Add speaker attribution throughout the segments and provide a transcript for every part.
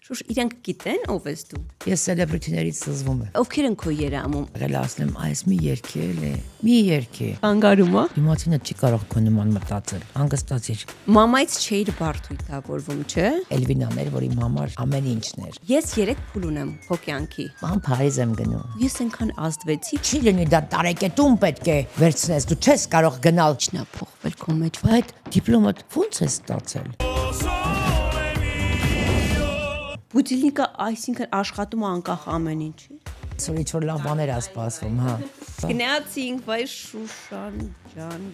Speaker 1: Շուշ, իրանք գիտեն ով ես դու։
Speaker 2: Ես սելեբրիթիներից զզվում եմ։
Speaker 1: Ովքեր են քո երամում։
Speaker 2: Եղել ասեմ, այս մի երգի էլի, մի երգի։
Speaker 1: Անգարումա։
Speaker 2: Դիմացինը չի կարող քո նման մտածել։ Հանգստացիր։
Speaker 1: Մամայից չէիր բարթույթավորվում, չէ։
Speaker 2: Էլվինան էր, որ իմ համար ամեն ինչն էր։
Speaker 1: Ես 3 փուլ ունեմ քո կյանքի։
Speaker 2: Ման Փարիզ եմ գնում։
Speaker 1: Ես այնքան ազդվեցի,
Speaker 2: Չի լինի դա տարեկետում պետք է վերցնես, դու չես կարող գնալ։
Speaker 1: չնա փոխվել քո մեջ։
Speaker 2: Այդ դիպլոմատ ո՞նց է ստացել։
Speaker 1: Բուդիլնիկը այսինքն աշխատում է անկախ ամեն ինչի։
Speaker 2: Սուրի ինչ որ լավ բաներ ա սպասվում, հա։
Speaker 1: Գնացինք, վայ Շուշան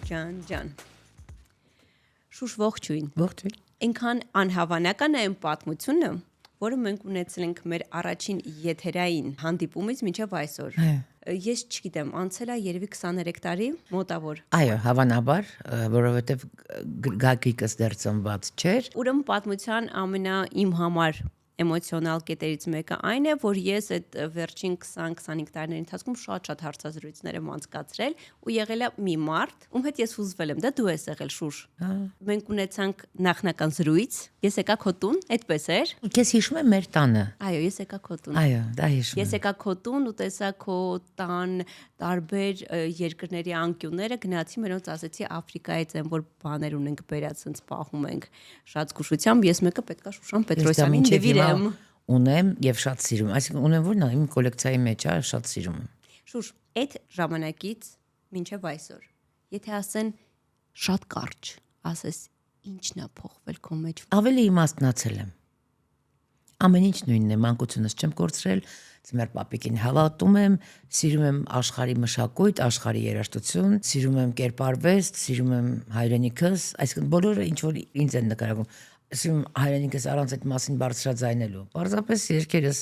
Speaker 1: ջան։ Շուշ ողջույն։
Speaker 2: Ողջույն։
Speaker 1: Այնքան անհավանական է այն պատմությունը, որը մենք ունեցել ենք մեր առաջին եթերային հանդիպումից մինչև այսօր։ Ես չգիտեմ, անցել է երևի 23 տարի, մոտավոր։
Speaker 2: Այո, հավանաբար, որովհետև գագիկս դեռ ծնված չէր։
Speaker 1: Ուրեմն պատմության իմ համար էմոցիոնալ կետերից մեկը այն է, որ ես այդ վերջին 20-25 տարիների ընթացքում շատ հարցազրույցներ եմ անցկացրել ու եղել է մի մարդ, ում հետ ես հուզվել եմ, դա դու ես եղել Շուշ։ Մենք ունեցանք նախնական զրույց, ես եկա քո տուն, այդպես էր։
Speaker 2: Ես հիշում եմ մեր տանը։
Speaker 1: Այո, ես եկա քո տուն։
Speaker 2: Այո, դա հիշում եմ։
Speaker 1: Ես եկա քո տուն ու տեսա քո տան տարբեր երկրների անկյունները, գնացի մենոց ասեցի Աֆրիկայից են, որ բաներ ունենք բերած, ցած պահում ենք շատ զգուշությամբ, ես մեկը պետքա Շուշան Պետրոսյանին դեվիրեմ։
Speaker 2: Ունեմ եւ շատ սիրում, այսինքն ունեմ որ նա իմ կոլեկցիայի մեջ է, շատ սիրում եմ։
Speaker 1: Շուշ, այդ ժամանակից մինչև այսօր, եթե ասեն շատ կարճ, ասես ինչն է փոխվել քո մեջ։
Speaker 2: Ավելի իմաստնացել եմ։ Ամեն ինչ նույնն է, մանկությունս չեմ կորցրել, ծմեր պապիկին հավատում եմ, սիրում եմ աշխարհի մշակույթ, աշխարհի երաժշտություն, սիրում եմ կերպարվեստ, սիրում եմ հայրենիքս, այսինքն բոլորը ինչ որ ինձ են նկարագրում։ Սիրում հայրենիքս առանց այդ մասին բարձրաձայնելու։ Պարզապես երկերս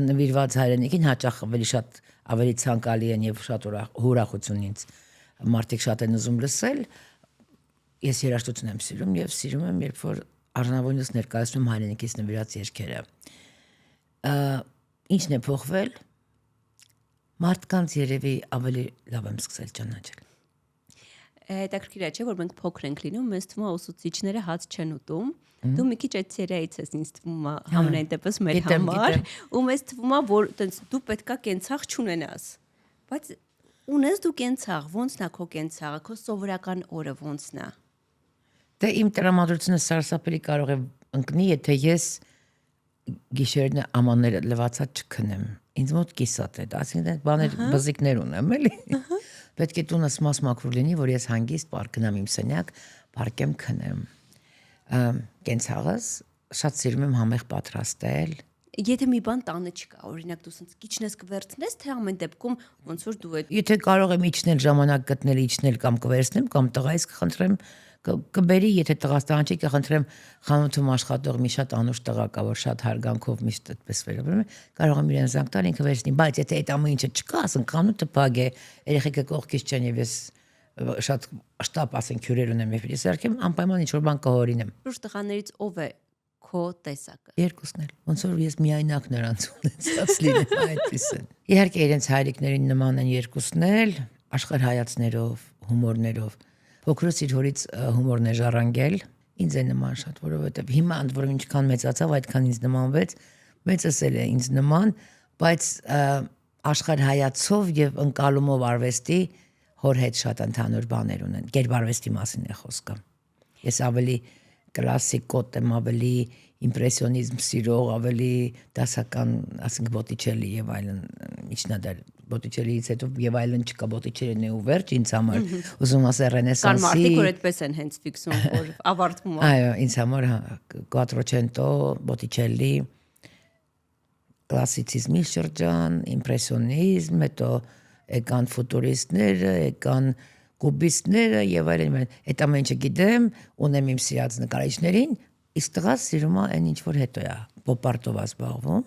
Speaker 2: նվիրված հայրենիքին հաճախ ավելի ցանկալի են եւ շատ ուրախություն ինձ մարդիկ շատ են ուզում լսել։ Ես երաժշտություն եմ սիրում եւ սիրում եմ, երբ որ առանձնավորինս ներկայացնում հայրենիքից նվիրած երգերը։ Ինչն է փոխվել։ Մարդկանց երևի ավելի լավ եմ սկսել ճանաչել։
Speaker 1: Հետաքրքիր է, չէ՞ որ մենք փոքր ենք լինում, մեզ թվում է ուսուցիչները հաց չեն ուտում։ Դու մի քիչ այդ սերիայից ես ինձ թվում է ամենայն դեպս մեր համար, ու մեզ թվում է որ դու պետքա կենցաղ չունենաս։ Բայց ունես դու կենցաղ, ո՞նցն է քո կենցաղը, քո սովորական օրը ո՞նցն է։
Speaker 2: Դե իմ տրամադրությունը սարսափելի կարող է ընկնի, եթե ես գիշերն ամանները լվացած չքնեմ։ Ինձ մոտ կիսատ է, այսինքն բաներ բզիկներ ունեմ, էլի։ Պետք է տունս մաս-մաքուր լինի, որ ես հանգիստ պարկնամ իմ սենյակ, պարկեմ քնեմ։ Կենցաղս շատ սիրում եմ համեղ պատրաստել։
Speaker 1: Եթե մի բան տանը չկա, օրինակ դու սենց քիչնես կվերցնես, թե ամեն դեպքում ոնց որ դու այդ
Speaker 2: Եթե կարող եմ իջնել ժամանակ գտնել, իջնել կամ կվերցնեմ, կամ տղայից կխնդրեմ կբերի, եթե տղաս տանջի կխնդրեմ խանութում աշխատող մի շատ անուշ տղա կա, որ շատ հարգանքով միշտ այդպես վերաբերում է, կարող եմ իրեն զանգ տալ, ինքը վերցնի, բայց եթե այդ ամեն ինչը չկա, ասեն խանութը փակ է, երեխեքը կողքից չեն եւ ես շատ շտապ ասենք հյուրեր ունեմ եւ ես երգեմ անպայման ինչ որ բան կհորինեմ։
Speaker 1: Շուշ տղաներից ով է քո տեսակը։
Speaker 2: Երկուսն էլ, ոնց որ ես միայնակ նրանց ունեցած լինեմ այդպես են։ Իհարկե իրենց հայրիկներին նման են երկուսն էլ, աշխարհ հայացներով, հումորներով։ Փոքրուց իր հորից հումորն է ժառանգել, ինձ է նման շատ, որովհետև հիմա ընդ որում ինչքան մեծացավ, այդքան ինձ նմանվեց, մեծս էլ է ինձ նման, բայց աշխարհ հայացով եւ ընկալումով արվեստի հոր հետ շատ ընդհանուր բաներ ունեն։ Կերպարվեստի մասին է խոսքը։ Ես ավելի կլասիկ կոտ եմ, ավելի իմպրեսիոնիզմ սիրող, ավելի դասական, ասենք Բոտիչելի եւ այլն, միջնադար Բոտիչելիից հետո եւ այլն չկա, Բոտիչելին է ու վերջ ինձ համար, ուզում ասել Ռենեսանսի։
Speaker 1: Կան մարդիկ, որ այդպես են հենց ֆիքսում, որ ավարտվում է։
Speaker 2: Այո, ինձ համար Quattrocento, Բոտիչելի, կլասիցիզմի շրջան, իմպրեսիոնիզմ, հետո եկան ֆուտուրիստները, եկան կուբիստները եւ այլն։ Այդ ամեն ինչը գիտեմ, ունեմ իմ սիրած նկարիչներին, իսկ տղաս սիրում է այն ինչ որ հետո է պոպարտով զբաղվում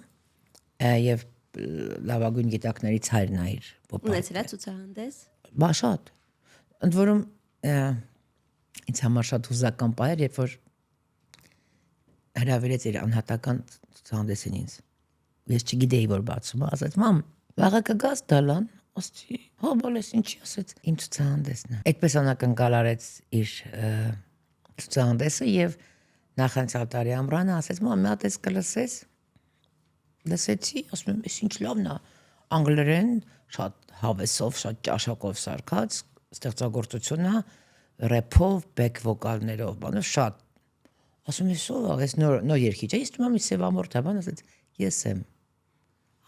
Speaker 2: եւ լավագույն գիտակներից հայրն է իր պոպարտը։
Speaker 1: Ունեցել է ցուցահանդես։
Speaker 2: Բա շատ։ Ընդ որում ինձ համար շատ հուզական պահ էր, երբ որ հրավիրեց իր անհատական ցուցահանդեսին ինձ։ Ես չգիտեի որ բացում է, ասաց մամ, վաղը կգաս դալան, ասեցի, հա բալես ինչի ասեց, իմ ցուցահանդեսն է։ Այդպես անակնկալ արեց իր ցուցահանդեսը եւ նախանցյալ տարի ամռանը ասեց մամ մի հատ էս կլսես լսեցի ասում եմ ինչ լավն է անգլերեն շատ հավեսով շատ ճաշակով սարքած ստեղծագործություն է ռեփով բեք վոկալներով բանը շատ ասում եմ սով այս նոր երգիչ է իսկ մամի սևամորթ է բան ասեց ես եմ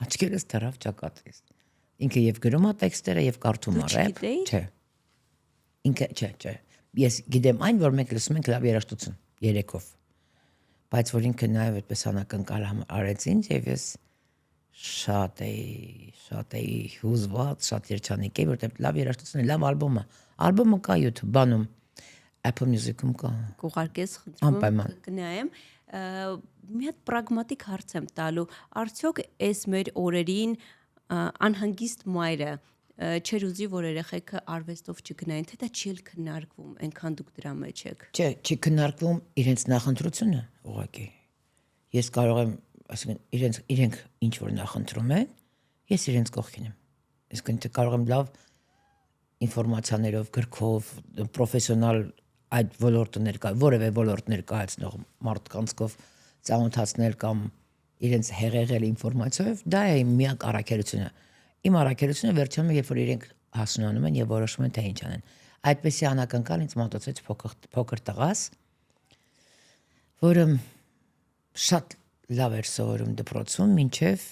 Speaker 2: աչքերս դարավ ճակատես ինքը եւ գրում է տեքստերը եւ կարդում է ռեփ չէ ինքը չէ ես գիտեմ այն որ մենք լսում ենք լավ երաժշտություն երեքով բայց որ ինքը նաեւ այդպես անակնկալ արեց ինձ եւ ես շատ էի հուզված շատ երջանիկ էի որտեղ լավ երաժշտություն է լավ ալբոմը կա YouTube բանում Apple Music-ում կա
Speaker 1: կուղարկես խնդրում կնայեմ մի հատ պրագմատիկ հարց եմ տալու արդյոք այս մեր օրերին անհանգիստ մայրը չեր ուզի որ երեխեքը արվեստով չգնային թե դա չի քննարկվում այնքան դուք դրա մեջ եք
Speaker 2: չէ չի քննարկվում իրենց նախընտրությունը ուղղակի ես կարող եմ ասենք իրենք ինչ որ նախընտրում են ես իրենց կողքին եմ այսինքն կարող եմ լավ ինֆորմացիաներով գրքով պրոֆեսիոնալ այդ ոլորտը որևէ ոլորտ ներկայացնող մարդկանցով ծանոթացնել կամ իրենց հեղեղել ինֆորմացիայով դա է իմ միակ առաքելությունը իմ առաքելությունը վերջանում է երբ որ իրենք հասունանում են եւ որոշում են թե ինչ անեն այդպեսի անակնկալ ինձ մոտեցեց փոքր տղաս որը շատ լավ էր սովորում դպրոցում մինչեւ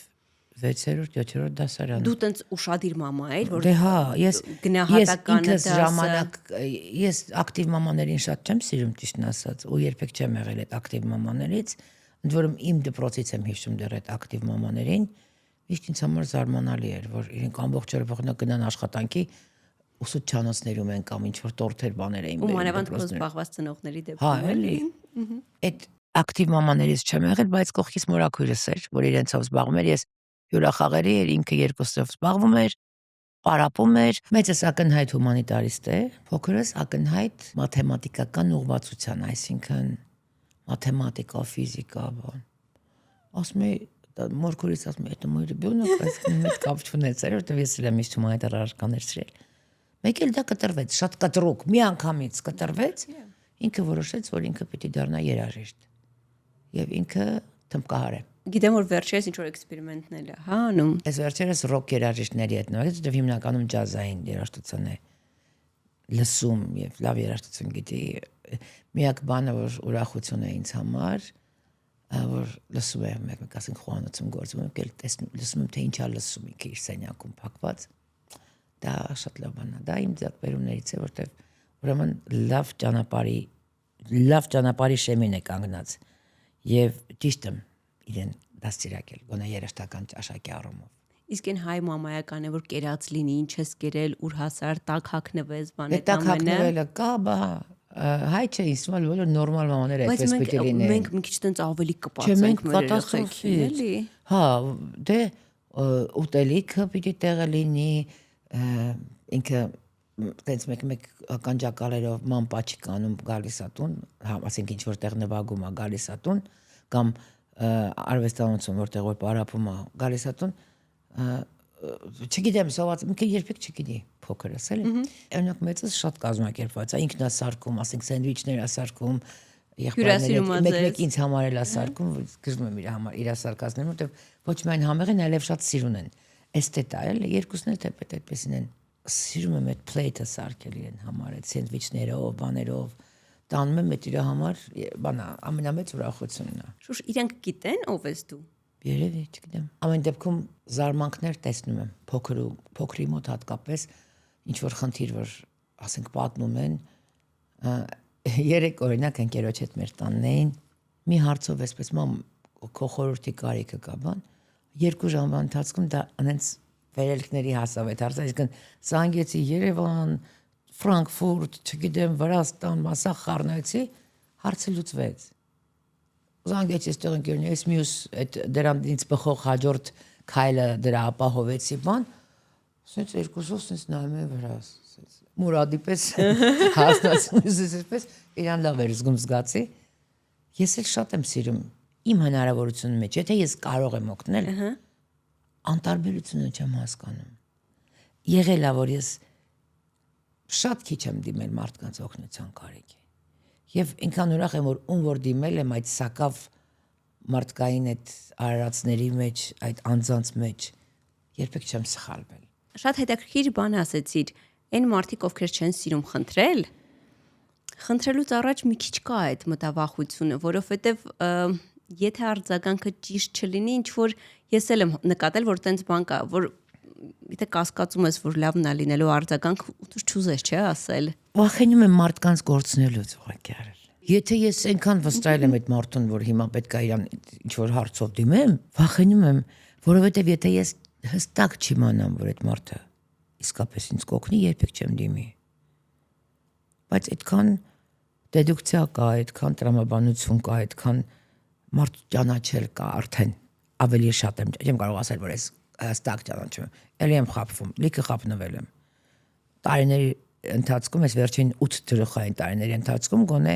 Speaker 2: 6-րդ 7-րդ դասարան
Speaker 1: դու տենց ուշադիր մամա էր որ
Speaker 2: դե հա ես
Speaker 1: գնահատականը
Speaker 2: ժամանակ ես ակտիվ մամաներին շատ չեմ սիրում ճիշտն ասած ու երբեք չեմ եղել այդ ակտիվ մամաներից ընդ որում իմ դպրոցից եմ հիշում դեռ այդ ակտիվ մամաներին Իսկ ինձ համար զարմանալի էր, որ իրենք ամբողջ օրը գնան աշխատանքի ուսուցչանոցներում են կամ ինչ-որ տորթեր բաներ էին
Speaker 1: բերում։ Ու մանավանդ քո զբաղված ծնողների դեպքում։
Speaker 2: Հա, էլի։ Այդ ակտիվ մամաներից չեմ եղել, բայց կողքից մորաքույրս էր, որ իրենցով զբաղվում էր, ես հյուրախաղերի էր, ինքը երկուսով զբաղվում էր, պարապում էր, մեծս ակնհայտ հումանիտարիստ է, փոքրս ակնհայտ մաթեմատիկական ուղղվածության, այսինքն մաթեմատիկա, ֆիզիկա, բան։ Ասում է մորքուրից ասում է, «Это мой ребёнок», այսինքն մեծ կապ չունեցել, որտեղ ես էլ եմ միշտ հումանիտար առարկաներ սիրել։ Մեկ էլ դա կտրվեց, շատ կտրուկ, մի անգամից կտրվեց, ինքը որոշեց, որ ինքը պիտի դառնա երաժիշտ։ Եվ ինքը թմբկահար է։
Speaker 1: Գիտեմ, որ վերջերս ինչ-որ էքսպերիմենտներ է, հա, անում։
Speaker 2: Այս վերջերս ռոք երաժիշտների հետ նայեց, որտեղ հիմնականում ջազային երաժշտություն է լսում եւ լավ երաժշտություն գիտի։ Միակ բանը, որ ուրախություն է ինձ համար, որ լսում եմ մեկ ասենք խոհանոցում գործում եմ, լսում եմ թե ինչա լսում ինքը իր սենյակում փակված։ Դա շատ լավ բան է։ Դա իմ ձեռքբերումներից է, որտեղ ուրեմն լավ ճանապարհի շեմին է կանգնած եւ ճիշտ եմ իրեն դաստիարակել գոնե երաշտական ճաշակի առումով։
Speaker 1: Իսկ այն հայ մամայական է որ կերած լինի, ինչ ես կերել, ուր հասար, տակ հակնվես, բան
Speaker 2: է տակ հակնվելը կա, բա հայ չէ, իսմալ բոլոր նորմալ մամաները այդպես պիտի լինեն։
Speaker 1: Մենք մի քիչ տենց ավելի կպացենք մեր երեխեքին, էլի։
Speaker 2: Հա, դե ուտելիքը պիտի տեղը լինի, ինքը տենց մեկ ականջակալերով ման պաչիկ անում գալիս է տուն, հա, ասենք ինչ որտեղ նվագում է գալիս է տուն, կամ արվեստանոցում որտեղ որ պարապում է գալիս է տուն, չգիտեմ, սոված, ինքը երբեք չգիտի փոքրս, էլի։ Օրինակ մեծս շատ կազմակերպված է, ինքն է սարքում, ասենք սենդվիչներ է սարքում, եղբայրները մեկ ինձ համար էլ է սարքում, գրում եմ իր համար իր սարկածներում, որտեղ ոչ միայն համեղ են, այլև շատ սիրուն են։ Էսթետ է, էլի, երկուսն էլ թեպետ այդպեսին են։ Սիրում եմ այդ plate-ը սարքել իրեն համար, այդ սենդվիչներով, բաներով, տանում եմ այդ իր համար, բանա, ամենամեծ ուրախությունն է։
Speaker 1: Շուշ, իրենք գիտեն ով ես դու։
Speaker 2: Երևի, չգիտեմ։ Ամեն դեպքում զարմանքներ տեսնում եմ, փոքրի մոտ հատկապես ինչ որ խնդիր որ ասենք պատմում են, երեք օրինակ ընկերոջ հետ մեր տանն էին, մի հարցով էսպես մամ քո խորհրդի կարիքը կա բան, 2 ժամվա ընթացքում դա անենց վերելքների հասավ այդ հարցը, այսինքն զանգեցի Երևան, Ֆրանկֆուրտ, չգիտեմ, Վրաստան, մասախ խառնեցի, հարցը լուծվեց։ Զանգեցի այստեղ ընկերներ, ես մյուս այդ դրան ինձ բխող հաջորդ քայլը դրա ապահովեցի բան, ասենց երկուսով ասենց նայում եմ վրաս, ասենց մուրադի պես հասնացում այսպես իրան լավ էր զգում զգացի։ Ես էլ շատ եմ սիրում իմ հնարավորությունի մեջ, եթե ես կարող եմ օգնել, անտարբերությունը չեմ հասկանում։ Եղել է որ ես շատ քիչ եմ դիմել մարդկանց օգնության կարիքի։ Եվ ինքան ուրախ եմ, որ ում որ դիմել եմ այդ սակավ մարդկային այդ արարածների մեջ, այդ անձանց մեջ երբեք չեմ սխալվել։
Speaker 1: Շատ հետաքրքիր բան ասեցիր, այն մարդիկ, ովքեր չեն սիրում խնդրել, խնդրելուց առաջ մի քիչ կա այդ մտավախությունը, որովհետև եթե արձագանքը ճիշտ չլինի, ինչ որ ես էլ եմ նկատել, որ տենց բան կա, որ եթե կասկածում ես, որ լավն է լինելու արձագանք, դու չուզես, չէ՞ ասել։
Speaker 2: Վախենում եմ մարդկանց գործնելուց ուղղակի արել։ Եթե ես այնքան վստահել եմ այդ մարդուն, որ հիմա պետք է իրան ինչ որ հարցով դիմեմ, վախենում եմ, որովհետև եթե ես հստակ չիմանամ, որ այդ մարդը իսկապես ինձ կօգնի, երբեք չեմ դիմի։ Բայց այդքան դեդուկցիա կա, այդքան տրամաբանություն կա, այդքան մարդ ճանաչել կա արդեն ավելի շատ եմ կարող ասել, որ ես հստակ ճանաչում եմ, ելի եմ խաբվում, լիքը խաբնվել եմ։ Տարիների ընթացքում, այս վերջին 8 դրոխային տարիների ընթացքում գոնե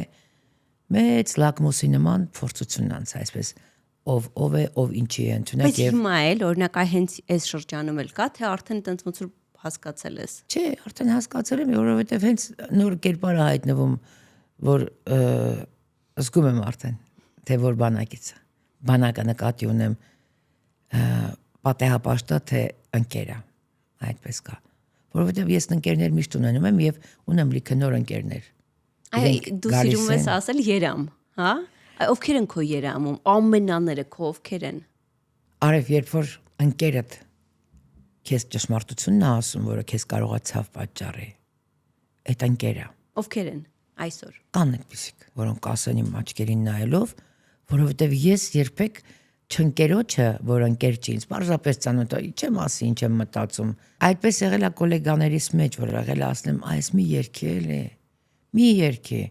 Speaker 2: մեծ լակմուսի նման փորձություն անց, այսպես ով է, ով ինչի է ընդունել
Speaker 1: եւ Բայց հիմա էլ օրինակ հենց այս շրջանում էլ կա, թե արդեն տենց ոնց որ հասկացել ես։
Speaker 2: Չէ, արդեն հասկացել եմ, որովհետև հենց նոր կերպար է հայտնվում, որ զգում եմ արդեն, թե որ բանակից է։ Բանակը նկատի ունեմ պատեհապաշտա, թե ընկերա, այդպես կա։ Որովհետև ես ընկերներ միշտ ունենում եմ եւ ունեմ լիքը նոր ընկերներ։
Speaker 1: Այ դու սիրում ես ասել երամ, հա? Ովքեր են քո երամում, ամենաները քո ովքեր են։
Speaker 2: Արև, երբ որ ընկերդ քեզ ճշմարտությունն է ասում, որը քեզ կարող է ցավ պատճառի, այդ ընկերա։
Speaker 1: Ովքեր են այսօր։
Speaker 2: Կան այդպիսիք, որոնք ասեն իմ աչքերին նայելով, որովհետև ես երբեք չընկերոջը, որ ընկեր չի ինձ, պարզապես ծանոթ է, չեմ ասի, ինչ եմ մտածում։ Այդպես եղել է գոլեգաներիս մեջ, որ եղել է ասեմ, այս մի երգի էլի, մի երգի։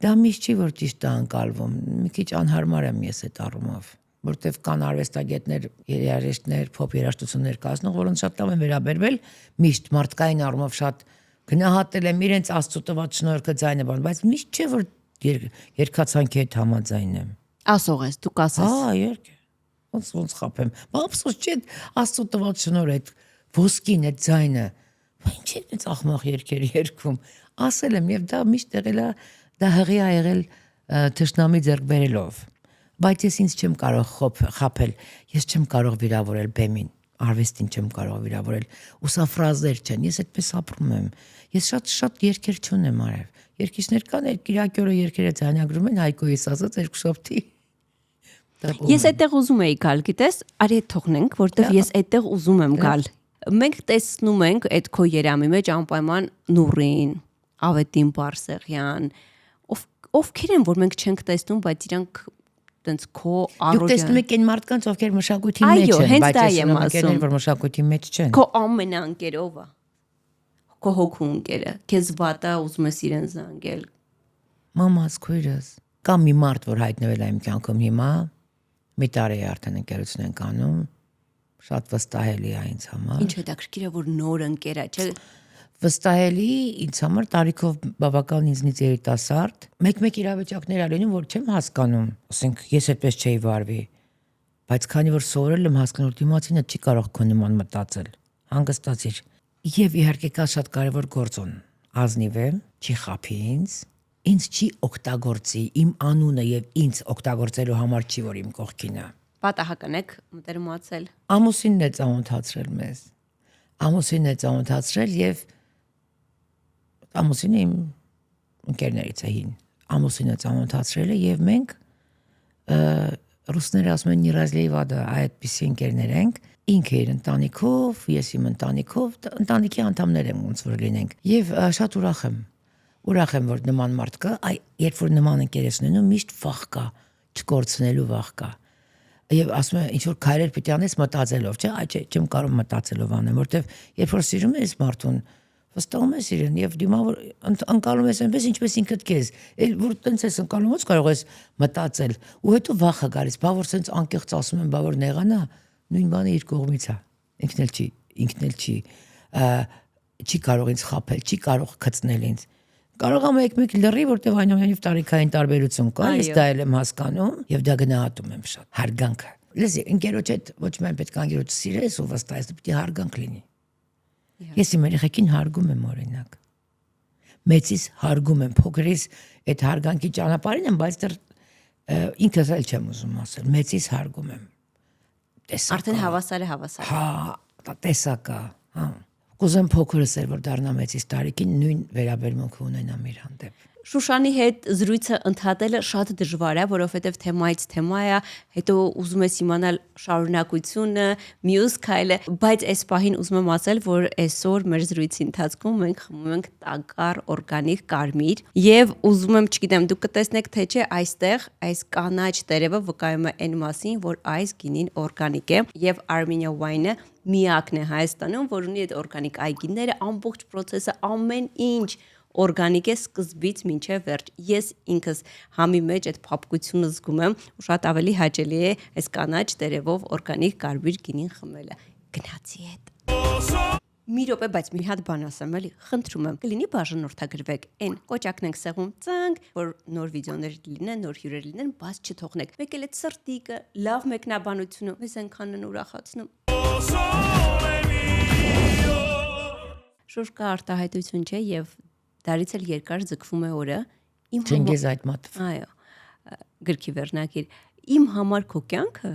Speaker 2: Դա միշտ չի, որ ճիշտ է անցալվում։ Մի քիչ անհարմար եմ ես այդ առումով, որտեվ կան արվեստագետներ, երաժիշտներ, փոփ երաժշտություններ կազմող, որոնց շատ լավ են վերաբերվել, միշտ մարդկային առումով շատ գնահատել եմ իրենց Աստծո տված շնորհքը ձայնը բան, բայց միշտ չէ որ երգացանքի հետ համաձայն եմ։
Speaker 1: Ասող ես, դու կասես։
Speaker 2: Հա, երգ։ Ոնց խափեմ։ Ափսոս չէ Աստծո տված շնորհը այդ ոսկին, այդ ձայնը։ Ինչ է այդ աղմաղ երգերի երգում։ Ասել եմ եւ դա միշտ եղել է, դա հղի ա եղել թշնամի ձեռք բերելով։ Բայց ես ինձ չեմ կարող խափել, ես չեմ կարող վիրավորել բեմին, արվեստին չեմ կարող վիրավորել։ Ու սա ֆրազեր չեն, ես այդպես ապրում եմ։ Ես շատ երգեր չունեմ արև։ Երգիչներ կան, այդ Կիրակյորը երգերը ձայնագրում են Հայկոյից ասած երկուշաբթի։
Speaker 1: Ես այդտեղ ուզում էի գալ, գիտես, արի թողնենք, որտեվ ես այդտեղ ուզում եմ գալ։ Մենք տեսնում ենք այդ քո երամի մեջ անպայման Նուրին, Ավետին Բարսեղյան, ովքեր են, որ մենք չենք տեսնում, բայց իրանք տենց քո
Speaker 2: Դուք տեսնում եք այն մարդկանց, ովքեր մշակույթի մեջ են, բայց ես ունեմ ընկերներ, որ մշակույթի մեջ չեն։
Speaker 1: Քո ամենաընկերովը, քո հոգու ընկերը, քեզ վատա ուզում ես իրեն զանգել։
Speaker 2: Մամաս, քույրս, կամ մի մարդ, որ հայտնվել է իմ կյանքում հիմա, մի տարի է արդեն ընկերություն ենք անում, շատ վստահելի է ինձ համար։
Speaker 1: Ինչ հետաքրքիր է, որ նոր ընկեր է, չէ՞։
Speaker 2: Վստահելի ինձ համար տարիքով բավական ինձնից երիտասարդ, մեկ իրավիճակներ ա լինում, որ չեմ հասկանում, ասենք ես այդպես չէի վարվի, բայց քանի որ սովորել եմ հասկանում, որ դիմացինը չի կարող քո նման մտածել, հանգստացիր։ Եվ իհարկե կա շատ կարևոր գործոն, ազնիվ եմ, չի խափի ինձ չի օգտագործի իմ անունը եւ ինձ օգտագործելու համար չի, որ իմ կողքին է։
Speaker 1: Պատահական եք մտերմացել։
Speaker 2: Ամուսինն է ծանոթացրել մեզ։ Ամուսինն է ծանոթացրել եւ ամուսինը իմ ընկերներից է հին։ Ամուսինը ծանոթացրել է եւ մենք ռուսները ասում են «Не разлей այդպիսի ընկերներ ենք։ Ինքը իր ընտանիքով, ես իմ ընտանիքով, ընտանիքի անդամներ եմ ոնց որ լինենք։ Եվ շատ ուրախ եմ, որ նման մարդ կա, երբ որ նման ընկեր ես ունենում, միշտ վախ կա, չկորցնելու վախ կա։ Եվ ասում եմ, ինչ որ քայլեր պետք է անես մտածելով, չէ՞, այ չեմ կարող մտածելով անեմ, որտեվ երբ որ սիրում ես մարդուն, վստահում ես իրեն եւ դիմավոր անցալում ես այնպես ինչպես ինքդ քեզ էլ որ տենց ես անցալում ո՞նց կարող ես մտածել ու հետո վախը գալիս բա որ սենց անկեղծ ասում են բա որ նեղանա նույն բանը իր կողմից է ինքն էլ չի կարող ինձ խաբել չի կարող գծնել ինձ կարող է մեկ լրի որտեվ այնուամենայնիվ տարիքային տարբերություն կա ես դա էլ եմ հասկանում եւ դա գնահատում եմ շատ հարգանքը լսի ընկերոջ հետ ոչ միայն պետք է ընկերոջ սիրես ու վստահես պետք է հարգանք լինի Ես իմ երեխեքին հարգում եմ օրինակ։ մեծից հարգում եմ, փոքրից այդ հարգանքի ճանապարհին եմ, բայց դեռ ինքս էլ չեմ ուզում ասել, մեծից հարգում եմ։
Speaker 1: Արդեն հավասար է։
Speaker 2: Հա, տեսակա, հա։ Կուզեմ փոքրս էր, որ դառնա մեծից տարիքին նույն վերաբերմունքը ունենամ իր հանդեպ։
Speaker 1: Շուշանի հետ զրույցը ընդհատելը շատ դժվար է, որովհետև թեմայից թեմա է, հետո ուզում ես իմանալ շարունակությունը, մյուս քայլը, բայց այս պահին ուզում եմ ասել, որ այսօր մեր զրույցի ընթացքում մենք խմում ենք տակար օրգանիկ կարմիր եւ ուզում եմ, չգիտեմ, դուք կտեսնեք թե չէ, այստեղ այս կանաչ տերևը վկայում է այն մասին, որ այս գինին օրգանիկ է եւ Armenia Wine-ը միակն է Հայաստանում, որ ունի այդ օրգանիկ այգիները, ամբողջ process-ը, ամեն ինչ օրգանիկ է սկզբից մինչև վերջ։ Ես ինքս համի մեջ այդ փափկությունը զգում եմ, ու շատ ավելի հաճելի է այս կանաչ տերևով օրգանիկ կարմիր գինին խմելը։ Գնացի հետ։ Մի րոպե, բայց մի հատ բան ասեմ, էլի, խնդրում եմ, կլինի բաժանորդագրվեք, այն կոճակն ենք սեղում ծանկ, որ նոր վիդեոներ լինեն, նոր հյուրեր լինեն, բաց չթողնեք։ Մեկ էլ այդ սրտիկը, լավ մեկնաբանությունը, մեզ այնքան են ուրախացնում։ Շուշկա արտահայտություն չէ եւ դարից էլ երկար ձգվում է օրը։
Speaker 2: Չինգիզ Այթմատով։
Speaker 1: Այո, գրքի վերնագիր։ Իմ համար քո կյանքը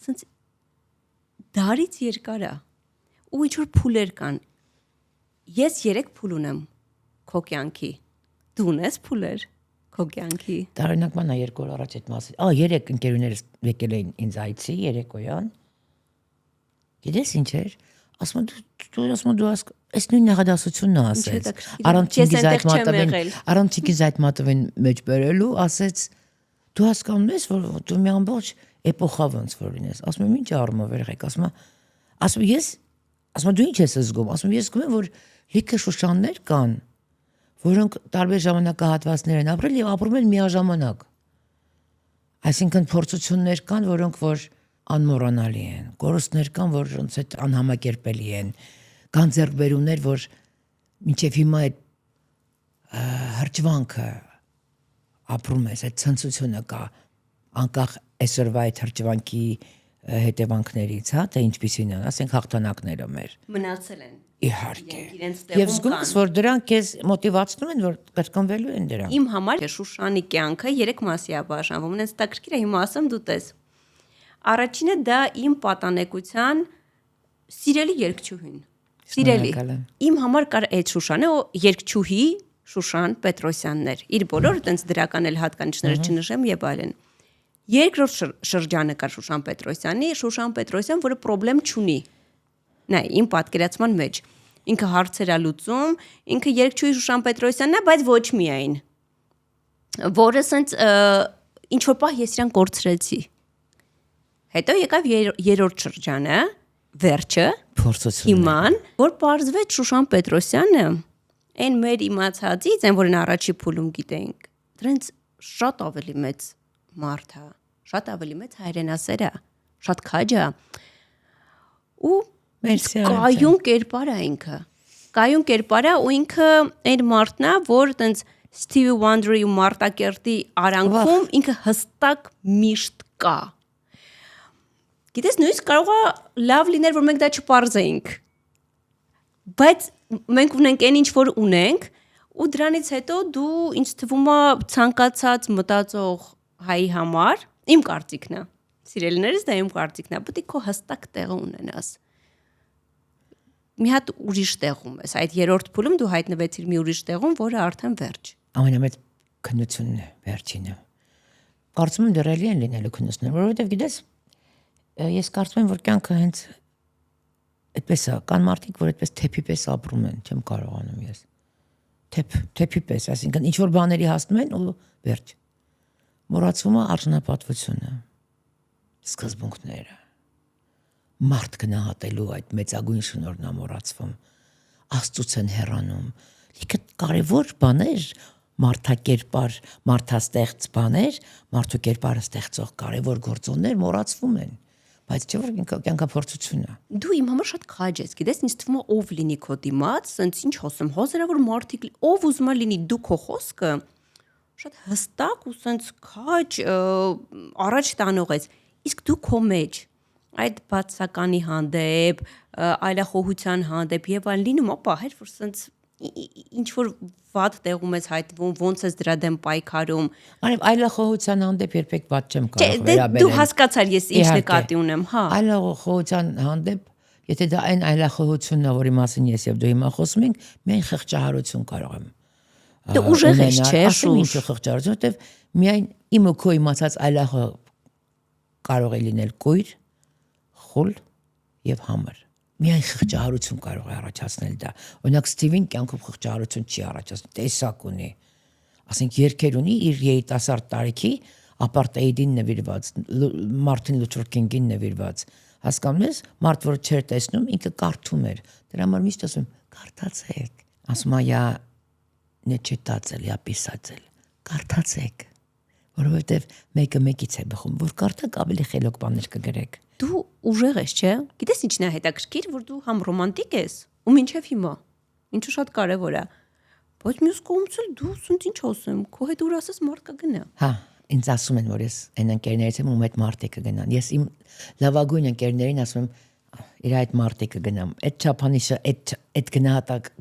Speaker 1: ասենց դարից երկար է։ Ու ինչ որ փուլեր կան։ Ես 3 փուլ ունեմ քո կյանքի։ Դու ունես փուլեր քո կյանքի։
Speaker 2: Տարօրինակ մանա 2 օր առաջ այդ մասը։ 3 ընկերուներս եկել էին ինձ այցի երեկոյան։ Գիտես ինչ էր։ Ասում դու այս նույն նախադասությունն է ասեց։ Առանց Չինգիզ Այթմատովին մեջ բերելու ասեց դու հասկանում ես որ դու մի ամբողջ էպոխա ոնց որ լինես։ Ասում եմ ինչ առումով եղեք, ասում դու ինչ ես զգում, ասում ես զգում եմ որ լիքը շուշաններ կան, որոնք տարբեր ժամանակահատվածներ են ապրել եւ ապրում են միաժամանակ։ Այսինքն փորձություններ կան, որոնք որ անմոռանալի են, կորուստներ կան, որ ոնց է անհամակերպելի են, կան ձեռքբերումներ, որ մինչև հիմա այդ հրճվանքը ապրում ես, այդ ցնծությունը կա, անկախ այսօրվա այդ հրճվանքի հետևանքներից, հա, թե ինչպիսին են, ասենք հաղթանակները մեր
Speaker 1: մնացել են։
Speaker 2: Իհարկե։ Եվ զգում ես, որ դրանք քեզ մոտիվացնում են, որ կրկնվելու են դրանք։
Speaker 1: Իմ համար Շուշանի կյանքը 3 մասի է բաժանվում, ունես տակրկիր է, հիմա ասեմ դու տես։ Առաջինը դա իմ պատանեկության սիրելի երգչուհին։ Սիրելի։ Իմ համար կար այդ Շուշանը, երգչուհի Շուշան Պետրոսյանն էր։ Իր բոլոր այդպես դրական էլ հատկանիշները չնշեմ եւ այլն։ Երկրորդ շրջանը կար Շուշան Պետրոսյանի, Շուշան Պետրոսյան, որը խնդրեմ չունի։ Նայ, իմ պատկերացման մեջ ինքը հարցեր է լուծում, ինքը երգչուհի Շուշան Պետրոսյանն է, բայց ոչ միայն։ Որը ասենց ինչ որ պահ ես իրան կորցրեցի։ Հետո եկավ երրորդ շրջանը, վերջը, հիման, որ պարզվեց Շուշան Պետրոսյանը, այն մեր իմացածից, այն որն առաջի փուլում գիտենք, դրանց շատ ավելի մեծ մարդ է, շատ ավելի մեծ հայրենասեր է, շատ քաջ է։ Ու կայուն կերպար է ինքը։ Կայուն կերպար է ու ինքը այն մարդն է, որ այտենց Stevie Wonder-ի ու Մարտակերտի արանքում ինքը հստակ միշտ կա։ Գիտես, նույնիսկ կարող է լավ լիներ, որ մենք դա չպարզեինք։ Բայց մենք ունենք այն ինչ որ ունենք, ու դրանից հետո դու ինձ թվում է ցանկացած մտածող հայի համար, իմ կարծիքն է։ Սիրելիներս դա իմ կարծիքն է, պետք է քո հստակ տեղը ունենաս։ Մի հատ ուրիշ տեղում ես։ Այդ երրորդ փուլում դու հայտնվեցիր մի ուրիշ տեղում, որը արդեն վերջ։
Speaker 2: Ամենամեծ քննությունն է, վերջինը։ Կարծում եմ դեռ էլի են լինելու քննություններ, որովհետև գիտես ես կարծում եմ, որ կյանքը հենց այդպես է, կան մարդիկ, որ այդպես թեփի պես ապրում են, չեմ կարողանում ես։ Թեփի պես, այսինքն ինչ որ բաների հասնում են ու վերջ։ Մոռացվում է արժանապատվությունը, սկզբունքները։ Մարդ գնահատելու այդ մեծագույն շնորհն է մոռացվում։ Աստծուց են հեռանում։ Լիքը կարևոր բաներ, մարդակերպար, մարդաստեղծ բաներ, մարդու կերպարը ստեղծող կարևոր գործոններ մոռացվում են։ Բայց չէ՞ որ կյանքափորձություն է։
Speaker 1: Դու իմ համար շատ քաջ ես, գիտես, ինձ թվում է ով լինի քո դիմաց, ասենց ինչ խոսեմ, հազարավոր մարդիկ, ով ուզում է լինի դու քո խոսքը, շատ հստակ ու ասենց քաջ առաջ տանող ես, իսկ դու քո մեջ այդ բացականի հանդեպ, այլախոհության հանդեպ եւ այլն լինում է պահեր, որ ասենց ինչ որ վատ տեղում ես հայտնվում, ոնց ես դրա դեմ պայքարում։
Speaker 2: Արև այլախոհության հանդեպ երբեք վատ չեմ կարող
Speaker 1: Դու
Speaker 2: վերաբերել։
Speaker 1: հասկացար ես ինչ նկատի ունեմ, հա։
Speaker 2: Այլախոհության հանդեպ, եթե դա այն այլախոհությունն է, որի մասին ես եւ դու հիմա խոսում ենք, միայն խղճահարություն կարող եմ։
Speaker 1: Դու ուժեղ ես, չէ՞,
Speaker 2: ասում ինչ խղճահարություն, որտեվ միայն իմ ու քո իմացած այլախոհ կարող է լինել կույր, խուլ եւ համր։ Միայն խղճահարություն կարող է առաջացնել դա։ Օրինակ Ստիվին կյանքում խղճահարություն չի առաջացնում, տեսակ ունի։ Ասենք երկեր ունի իր երիտասարդ տարիքի ապարտեիդին նվիրված, Մարտին Լութեր Քինգին նվիրված։ Հասկանում ես, մարդ որ չէր տեսնում, ինքը կարդում էր։ Դրա համար միշտ ասում կարդացեք։ Ասում ա не читатель, я писатель։ Կարդացեք, որովհետև մեկը մեկից է բխում, որ կարդաք ավելի խելոք բաներ կգրեք։
Speaker 1: Դու ուժեղ ես, չէ՞։ Գիտես ինչն է հետաքրքիր, որ դու համ ռոմանտիկ ես, ու մինչև հիմա։ Ինչու շատ կարևոր է։ Բայց մյուս կողմից էլ դու ուսունց ինչ ասեմ, քո հետ ուր ասես մարդ կգնա։
Speaker 2: Հա, ինձ ասում են, որ ես այն ընկերներից եմ, ում հետ մարդիկ կգնան։ Ես իմ լավագույն ընկերներին ասում եմ, իր այդ մարդիկ կգնամ։ Այդ չափանիշը, այդ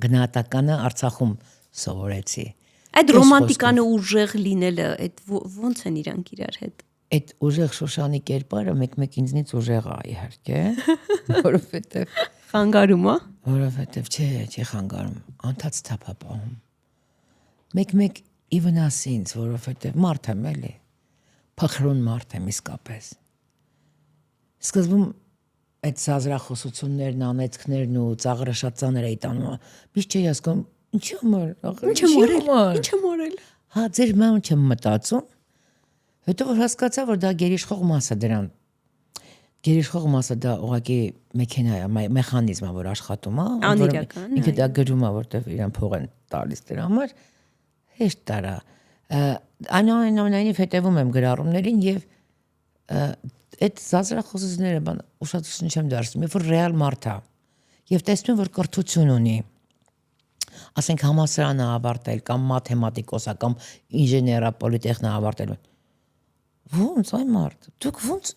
Speaker 2: գնահատականը Արցախում սովորեցի։
Speaker 1: Այդ ռոմանտիկանը ուժեղ լինելը, այդ ո՞նց են իրանք իրար հետ։
Speaker 2: Այդ ուժեղ Շոշանի կերպարը մեկ ինձնից ուժեղ է, իհարկե, որովհետև
Speaker 1: խանգարում է։
Speaker 2: Որովհետև չի խանգարում, անթաց թափապահում։ Մեկ ի վնաս ինձ, որովհետև մարդ եմ էլի, փխրուն մարդ եմ իսկապես։ Սկզբում այդ զազրախոսություններն, անեծքներն ու ծաղրը շատ ծանր էի տանում, միշտ չէի հասկանում, ինչ եմ արել։ Հա, ձեր մամը չեմ մտածում։ Հետո որ հասկացա, որ դա գերիշխող մասը դրան։ Գերիշխող մասը դա ուղղակի մեքենա է, մեխանիզմ է, որ աշխատում է,
Speaker 1: անիրական։
Speaker 2: ինքը դա գրում է, որտեվ իրան փող են տալիս դրա համար։ Հեշտ տարա։ Այնուամենայնիվ հետևում եմ գրառումներին եւ այդ զազրախոսությունները ուշադրություն չեմ դարձնում, երբ որ ռեալ մարդ է եւ տեսնում որ կրթություն ունի։ Ասենք համալսարանը ավարտել կամ մաթեմատիկոսա կամ ինժեներա պոլիտեխնա ավարտել։ Ոնց այ մարդ, դուք ոնց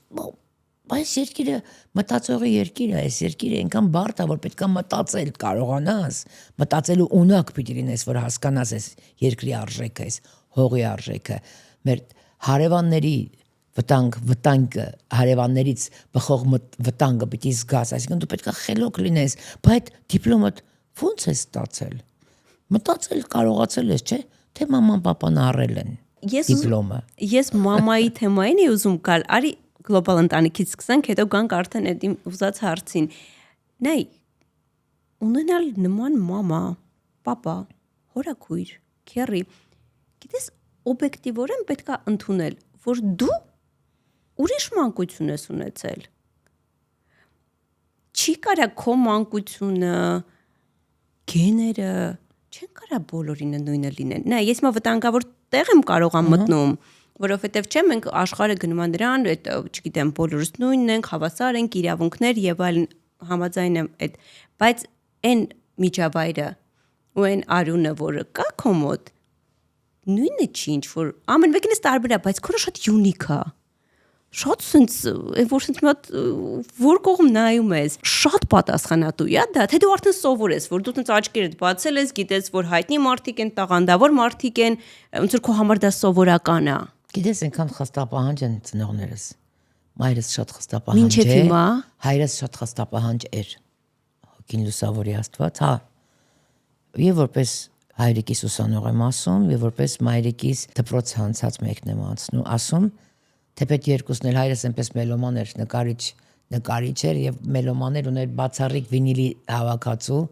Speaker 2: այս երկիրը մտածողի երկիր է, այս երկիրը այնքան բարդ է, որ պետք է մտածել կարողանաս, մտածելու ունակ պիտի լինես, որ հասկանաս այս երկրի արժեքը, այս հողի արժեքը, մեր հարևանների վտանգը, հարևաններից բխող վտանգը պիտի զգաս, այսինքն դու պետք է խելոք լինես, բայց դիպլոմդ ոնց ես ստացել։ Մտածել կարողացել ես, չէ՞, թե մաման պապան առել են դիպլոմը։
Speaker 1: Ես մամայի թեմային եմ ուզում գալ, արի գլոբալ ընտանիքից սկսենք, հետո գանք արդեն այդ իմ ուզած հարցին։ Նայ, ունենալ նման մամա, պապա, հորաքույր, քեռի, գիտես, օբյեկտիվորեն պետք է ընդունել, որ դու ուրիշ մանկություն ես ունեցել։ Չի կարա քո մանկությունը, գեները, չեն կարա բոլորինը նույնը լինեն։ Նա ես մա վտանգավոր տեղ եմ կարող ամ մտնում, որովհետև չէ մենք աշխարհը գնում են դրան, այդ չգիտեմ, բոլորս նույնն ենք, հավասար ենք, իրավունքներ եւ այլն համաձայն եմ այդ, բայց այն միջավայրը ու այն արյունը, որը կա քո մոտ, նույնը չի ինչ որ ամեն մեկին էս տարբեր է, բայց քորը շատ յունիկ է։ Շատ sense, որ sense մոտ որ կողմ նայում ես, շատ պատասխանատու է դա, թե դու արդեն սովոր ես, որ դու sense աչքերդ բացել ես, գիտես, որ հայտնի մարդիկ են, տաղանդավոր մարդիկ են, ոնց որ քո համար դա սովորական է։
Speaker 2: Գիտես, այնքան խստապահանջ են ծնողներս։ Մայրս շատ խստապահանջ է։
Speaker 1: Մինչև հիմա
Speaker 2: հայրս շատ խստապահանջ էր։ Հոգին լուսավորի Աստված, հա։ Եվ որպես հայրիկիս ուսանող եմ ասում, եւ որպես մայրիկիս դպրոց հանցած մեկն եմ ասում, թեպետ երկուսն էլ հայրս այնպես մելոման էր, նկարիչ էր եւ մելոման էր ուներ բացառիկ վինիլի հավաքածու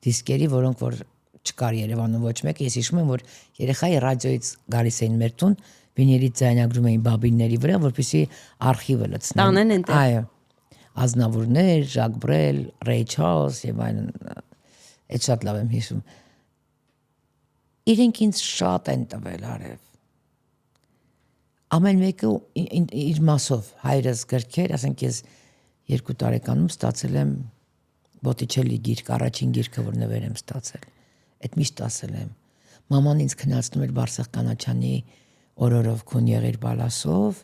Speaker 2: դիսկերի, որոնք որ չկար Երևանում ոչ մեկը։ Ես հիշում եմ, որ երեխայի ռադիոից գալիս էին մեր տուն, վինիլի ձայնագրում էին բաբինների վրա, որպեսզի արխիվը լցնեն։
Speaker 1: Տանեն այնտեղ։
Speaker 2: Այո։ Ազնավուրներ, Ժակ Բրել, Ռեյ Չարլզ եւ այլն։ Այդ շատ լավ եմ հիշում։ Իրենք ինձ շատ են տվել արև։ Ամեն մեկը իր մասով հայրս գրքեր, ասենք ես 2 տարեկանում ստացել եմ Բոտիչելի գիրք, առաջին գիրքը, որ նվեր եմ ստացել։ Այդ միշտ ասել եմ։ Մաման ինձ քնացնում էր Բարսեղ Կանաչյանի օրորով քուն եղիր բալասով,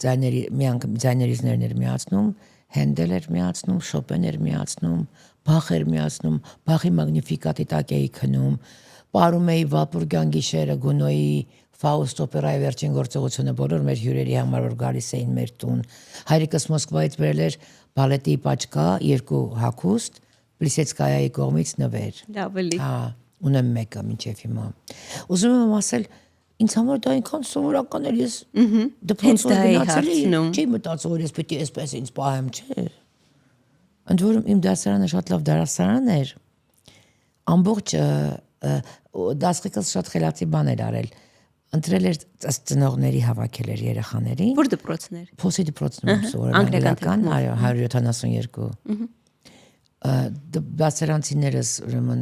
Speaker 2: ձայներիզներն էր միացնում, Հենդել էր միացնում, Շոպեն էր միացնում, բախ էր միացնում, բախի մագնիֆիկատի տակ էի քնում, պարում էի Վալպուրգյան գիշերը Գունոյի Ֆաուստ օպերայի վերջին գործողությունը բոլոր մեր հյուրերի համար որ գալիս էին մեր տուն։ Հայրիկս Մոսկվայից բերել էր բալետի պաչկա, 2 հագուստ, Պլիսեցկայայի կողմից նվեր։
Speaker 1: Լավ էլի։
Speaker 2: Հա, ունեմ մեկը մինչև հիմա։ Ուզում եմ ասել, ինձ համար դա այնքան սովորական էր, ես դպրոցում գնացել էի, չի մտածում որ ես պետք է այսպես ինձ պահեմ, չէ։ Ընդ որում իմ դասարանը շատ լավ դասարան էր։ Ամբողջ դասղիկս շատ խելացի բան էր արել։ Ընտրել էր ծնողների հավաքել էր երեխաներին։
Speaker 1: Որ դպրոցներ։
Speaker 2: Փոսի դպրոցում սովորական, այո, 172։ Դասարանցիներս ուրեմն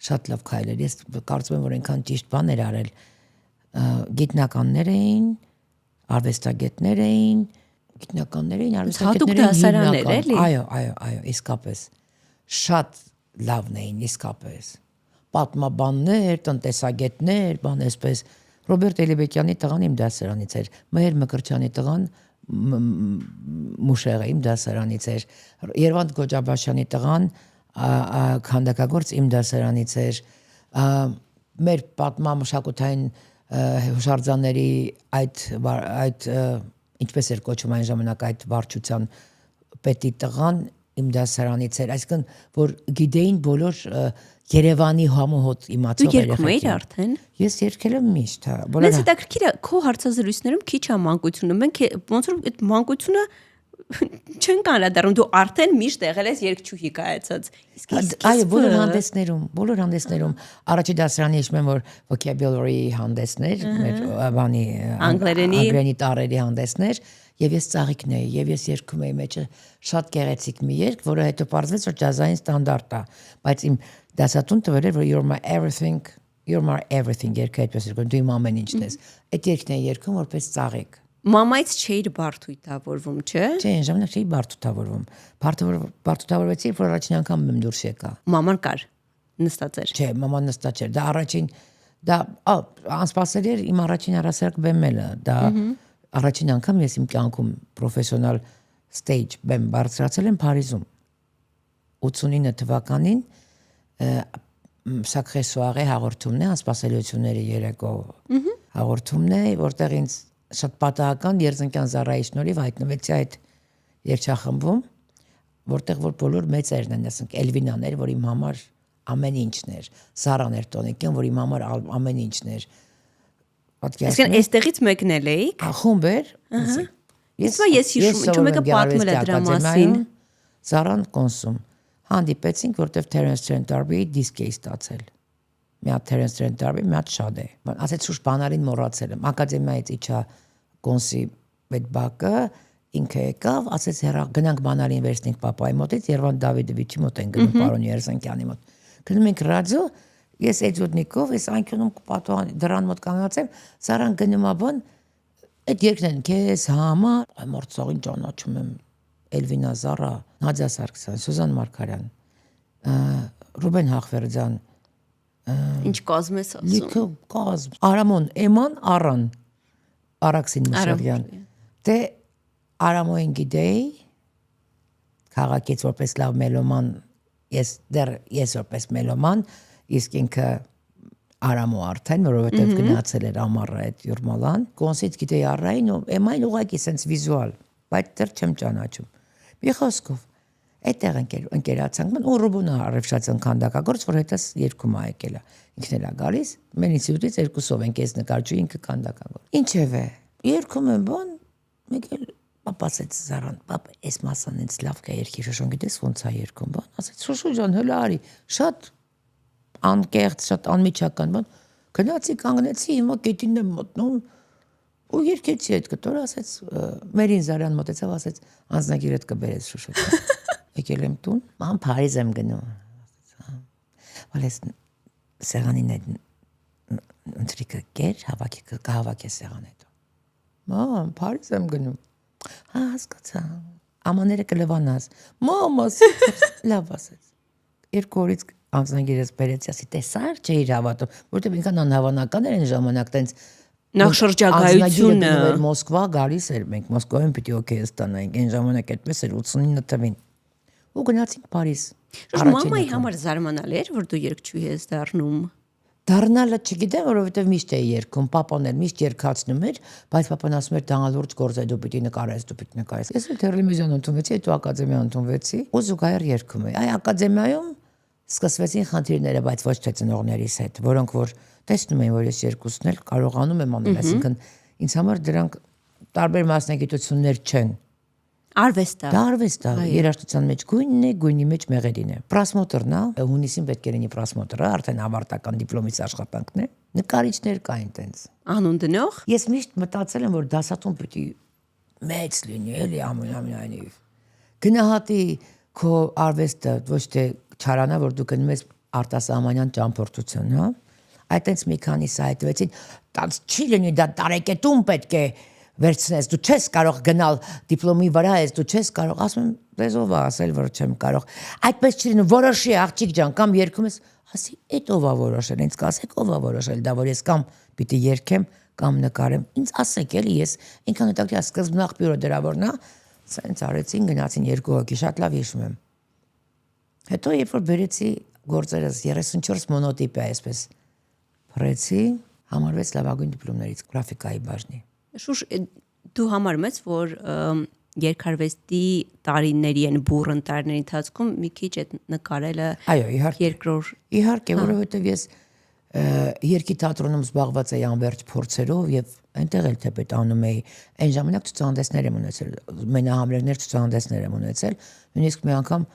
Speaker 2: շատ լավ քայլեր։ Ես կարծում եմ որ այնքան ճիշտ բան էր արել։ Գիտնականներ էին, արվեստագետներ էին,
Speaker 1: դասարաններ էլի։
Speaker 2: Այո, իսկապես։ Շատ լավն էին, իսկապես։ Պատմաբաններ, տնտեսագետներ, բան այսպես։ Ռոբերտ Էլիբեկյանի տղան իմ դասարանից էր, Մհեր Մկրտչյանի տղան Մուշեղը իմ դասարանից էր, Երվանդ Գոջաբաշյանի տղան քանդակագործ իմ դասարանից էր, մեր պատմամշակութային հուշարձանների այդ ինչպես էր կոչում այն ժամանակ այդ վարչության պետի տղան իմ դասարանից էր, այսինքն որ գիտեին բոլոր Երևանի համոհոտ իմացող
Speaker 1: երեխեքին։ Դու երգում էիր արդեն։
Speaker 2: Ես երգել եմ միշտ, հա։
Speaker 1: Մեզ հետաքրքիր է քո հարցազրույցներում քիչ է մանկությունը։ Մենք ոնց որ այդ մանկությունը չեն կանրադառնում, դու արդեն միշտ եղել ես երգչուհի կայացած։
Speaker 2: Այո, բոլոր հանդեսներում առաջի դասարանի հիշում եմ որ vocabulary հանդեսներ, մեր բանի անգլերենի տառերի հանդեսներ, եւ ես ծաղիկն էի, եւ ես երգում էի մեջը շատ գեղեցիկ մի երգ, որը հետո պարզվեց որ ջազային ստանդարտ է, բայց իմ դասատուն տվել էր որ you're my everything երգը այդպես էր, դու իմ ամեն ինչն ես։ Այդ երգն էի երգում որպես ծաղիկ։
Speaker 1: Մամայից չէիր բարդույթավորվում, չէ՞։
Speaker 2: Չէ, այն ժամանակ չէի բարդութավորվում։ Բարդութավորվեցի, որ առաջին անգամ եմ դուրս եկա։
Speaker 1: Մաման կար, նստած էր։
Speaker 2: Չէ, մաման նստած չէր։ Դա անսպասելի էր իմ առաջին առասարակ բեմելը։ Դա առաջին անգամ ես իմ կյանքում պրոֆեսիոնալ stage բեմ բարձրացել եմ Փարիզում։ 89 թվականին Sacré Soirée հաղորդումն է, անսպասելիությունների երեկո հաղորդումն է, որտեղ ինձ շատ պատահական Երզնկյան Զարայի շնորհիվ հայտնվեցի այդ երգչախմբում, որտեղ որ բոլոր մեծերն են, ասենք Էլվինան էր, որ իմ համար ամեն ինչն էր, Զարան էր Տոնիկյան, որ իմ համար ամեն ինչն էր։
Speaker 1: Այսինքն այստեղից մեկնել էիք։
Speaker 2: Խումբ էր։
Speaker 1: Ես հիշում, ինչու մեկը պատմել է դրա մասին։
Speaker 2: Զարան կոնսում հանդիպեցինք, որտեղ Terence Trent D'Arby դիսկ էի ստացել։ Մի հատ Terence Trent D'Arby, մի հատ Շադե։ Ասեց շուշ բանալին մոռացել եմ։ Ակադեմիայից իջա կոնսի այդ բակը, ինքը եկավ, ասեց հեռա գնանք բանալին վերցնենք պապայի մոտից, Երվանդ Դավիդովիչի մոտ են գնում, պարոն Երզանկյանի մոտ։ Գնում ենք ռադիո, ես Էջոդնիկով, ես անկյունում պատուհան դրան մոտ կանգնած եմ, Սարան գնում է բան, այդ երգն են քեզ համար, այ մորցողին ճանաչում եմ Էլվինա Զարա, Նադյա Սարգսյան, Սուզան Մարգարյան, Ռուբեն Հախվերդյան,
Speaker 1: ինչ կազմ ես ասում։
Speaker 2: Լիքը կազմ, Արամոն, Էման, Արան, Արաքսին Մշավյան։ Դե Արամոին գիտեի, քաղաքից որպես լավ մելոման, ես որպես մելոման, իսկ ինքը Արամո արդեն, որովհետև գնացել էր ամառը այդ Յուրմալան, կոնսից գիտեի Արային ու Էմային ուղղակի սենց վիզուալ, բայց դեռ չեմ ճանաչում։ Մի խոսքով, այդտեղ ընկերացանք, ու Ռուբունա Արևշացյան քանդակագործ, որ հետս երգում է եկել է, ինքն էլ է գալիս, մեր ինստիտուտից երկուսով ենք, ես նկարչուհի, ինքը քանդակագործ։ Ինչևէ, երգում եմ բան, մեկ էլ պապասեց Զարան, պապ, այս մասան ինձ լավ կա երգի, շոշոն գիտես ոնց է երգում, բան, ասեց Շոշո ջան, հələ արի, շատ անկեղծ, շատ անմիջական, բան, գնացի կանգնեցի, հիմա գետին եմ մտնում, ու երգեցի այդ կտորը, ասեց Մերին Զարյան մոտեցավ, ասեց անձնագիրդ կբերես Շոշո ջան։ Եկել եմ տուն, ման Փարիզ եմ գնում։ Ասեց, սեղանին այդ ընտրիկը կեր, կհավաքի սեղան հետո։ Ման Փարիզ եմ գնում։ Հա, հասկացա։ Ամաները կլվանաս։ Մամ ասեց, լավ ասեց։ Երկու օրից անձնագիրս բերեցի, ասի տեսար չէի հավատում, որտեղ ինքան անհավանական էր այն ժամանակ տենց
Speaker 1: նախ շրջագայությունը
Speaker 2: Մոսկվա գալիս էր, մենք Մոսկվայում պիտի օքեյ ստանայինք, այն ժամանակ այդպես էր 89 թվին։ ու գնացինք Փարիզ։
Speaker 1: Մամայի համար զարմանալի էր, որ դու երգչուհի ես դառնում։
Speaker 2: Դառնալը չգիտեմ, որովհետև միշտ էի երգում, papan էլ միշտ երգացնում էր, բայց papan ասում էր դանդաղ գործ է, դու պիտի նկարես։ Ես տելևիզիոն ընդունվեցի, հետո ակադեմիա ընդունվեցի ու զուգահեռ երգում էի։ Այ ակադեմիայում սկսվեցին խնդիրները, բայց ոչ թե ծնողներիս հետ, որոնք որ տեսնում էին, որ ես երկուսն էլ կարողանում եմ անել, այսինքն ինձ համար դրանք տարբեր մասնագիտություններ չեն։
Speaker 1: Արվեստ է։
Speaker 2: Դա արվեստ է, երաժշտության մեջ գույնն է, գույնի մեջ մեղեդին է։ Պրասմոտրն է, հունիսին պետք է լինի պրասմոտրը, արդեն ավարտական դիպլոմից աշխատանքն է։ Նկարիչներ կային տենց։
Speaker 1: Անուն դնող։
Speaker 2: Ես միշտ մտածել եմ, որ դասատուն պիտի մեծ լինի, էլի ամենայնիվ։ Գնահատի քո արվեստը, ոչ թե չարանա, որ դու գնում ես արտասահմանյան ճամփորդություն, հա։ Այդտենց մի քանիսը հայտնվեցին, տանց չի լինի, դա տարեկետում պետք է վերցնես, դու չես կարող գնալ դիպլոմի վրա ես, դու չես կարող, ասում եմ, լեզով ասել, որ չեմ կարող։ Այդպես չի լինում, որոշի աղջիկ ջան, կամ երգում ես, ասի, էդ ով է որոշել, ինձ կասեք ով է որոշել, դա որ ես կամ պիտի երգեմ, կամ նկարեմ, ինձ ասեք էլի, ես ինքան հետաքրքիր սկզբն աղբյուրը դրա որն է, սենց արեցին, գնացին 2 հոգի, շատ լավ հիշում եմ։ Հետո երբ որ բերեցի գործերս 34 մոնոտիպ է այսպես փռեցի, համարվեց լավագույն դիպլոմներից գրաֆիկայի բաժնի։
Speaker 1: Շուշ, դու համարում ես, որ երկարվեստի տարիների են բուրըն տարիների ընթացքում մի քիչ այդ նկարելը երկրորդ։
Speaker 2: Իհարկե, որովհետև ես երկի թատրոնում զբաղված էի անվերջ փորձերով եւ այնտեղ էլ թեպետ անում էի։ Այն ժամանակ ցուցահանդեսներ եմ ունեցել, մենահամերգներ ցուցահանդեսներ եմ ունեցել, նույնիսկ մի անգամ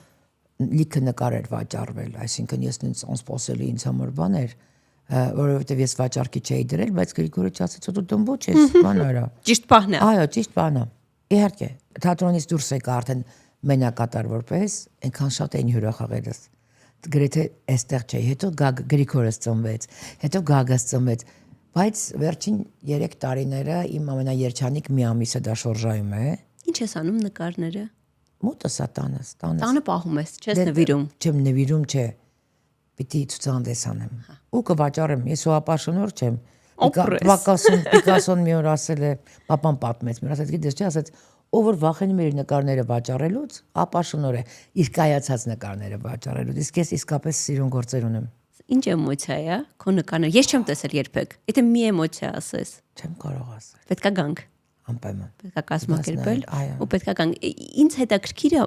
Speaker 2: լիքը նկարեր վաճառվել, այսինքն ես ինձ անսպասելի ինձ համար բան էր, որովհետև ես վաճառքի չէի դրել, բայց Գրիգորիչ ասաց, դու դմբոչ ես, բան արա։
Speaker 1: Ճիշտ բան է։
Speaker 2: Այո, ճիշտ բան է։ Իհարկե, թատրոնից դուրս եկա արդեն մենակատար որպես, այնքան շատ էին հյուրախաղերս։ Գրեթե այստեղ չէի, հետո Գրիգորս ծնվեց, հետո Գագաս ծնվեց, բայց վերջին 3 տարիները իմ ամենաերջանիկ մի ամիսը դա շորժայում է։
Speaker 1: Ինչ ես անում նկարները։
Speaker 2: Մոտս է տանս։
Speaker 1: Տանը պահում ես, չես նվիրում։
Speaker 2: Չեմ նվիրում, չէ։ Պիտի ցուցահանդես անեմ։ Ու կվաճառեմ, ես հոապաշնոր չեմ։ Պիկասոն մի օր ասել է, papan պատմեց, մի օր ասեց, գիտես չէ, ասեց, ով որ վախենում է իր նկարները վաճառելուց, ապաշնոր է, իր կայացած նկարները վաճառելուց։ Իսկ ես իսկապես սիրուն գործեր ունեմ։
Speaker 1: Ինչ էմոցիա է, քո նկարները։ Ես չեմ տեսել երբեք։ Եթե մի էմոցիա ասես։
Speaker 2: Չեմ կարող ասել։
Speaker 1: Պետքա գանք։
Speaker 2: Անպայման։
Speaker 1: Պետքա կազմակերպել ու պետքա գանք։ Ինձ հետաքրքիր է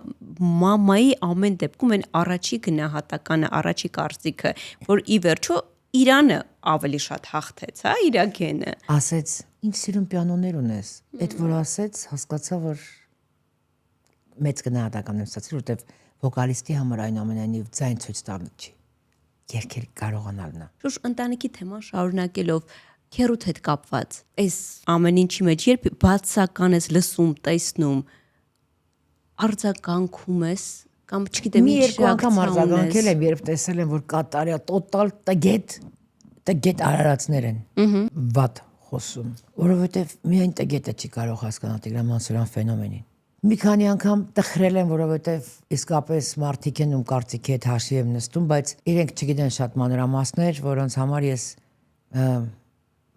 Speaker 1: մամայի ամեն դեպքում այն առաջի գնահատականը, առաջի կարծիքը, որ ի վերջո Իրանը ավելի շատ հաղթեց, հա, իր գենը։
Speaker 2: Ասեց, ինչ սիրուն պիանոներ ունես։ Այդ որ ասեց, հասկացա, որ մեծ գնահատական եմ ստացել, որտեվ վոկալիստի համար այնուամենայնիվ ձայն ցույց տալը չի։ Երգեր կարողանալն է։
Speaker 1: Շուշ ընտանիքի թեման շարունակելով քերուդ հետ կապված, այս ամեն ինչի մեջ երբ բացական ես լսում, տեսնում, արձագանքում ես կամ չգիտեմ ինչ
Speaker 2: անգամ արձագանքել եմ, երբ տեսել եմ, որ կատարյա տոտալ տգետ արարածներ են։ Վատ խոսում, որովհետև միայն տգետը չի կարող հասկանալ Տիգրան Մանսուրյան ֆենոմենին։ Մի քանի անգամ տխրել եմ, որովհետև իսկապես մարդիկ են ում կարծիքի հետ հաշվի եմ նստում, բայց իրենք չգիտեն շատ մանրամասներ, որոնց համար ես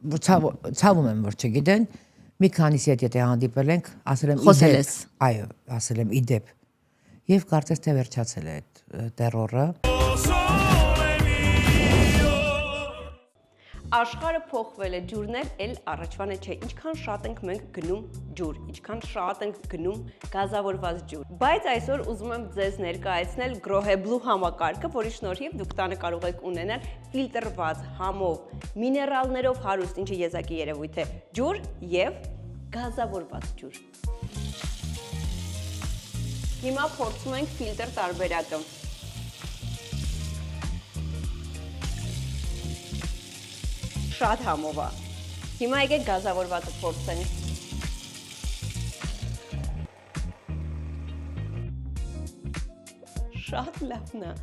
Speaker 2: ցավում եմ, որ չգիտեն։ Մի քանիսի հետ եթե հանդիպել ենք, ասել եմ
Speaker 1: խոսել ես։
Speaker 2: Այո, ասել եմ իդեպ։ Եվ կարծես թե վերջացել է այդ տերորը։
Speaker 1: Աշխարհը փոխվել է, ջուրն էլ առաջվան է չէ, ինչքան շատ ենք մենք գնում ջուր, ինչքան շատ ենք գնում գազավորված ջուր։ Բայց այսօր ուզում եմ ձեզ ներկայացնել Grohe Blue համակարգը, որի շնորհիվ դուք տանը կարող եք ունենալ ֆիլտրված, համով, միներալներով հարուստ, ինչը եզակի երևույթ է, ջուր եւ գազավորված ջուր։ Հիմա փորձում ենք ֆիլտր տարբերակը։ Շատ համով է։ Հիմա եկեք գազավորվածը փորձենք։ Շատ լավն է։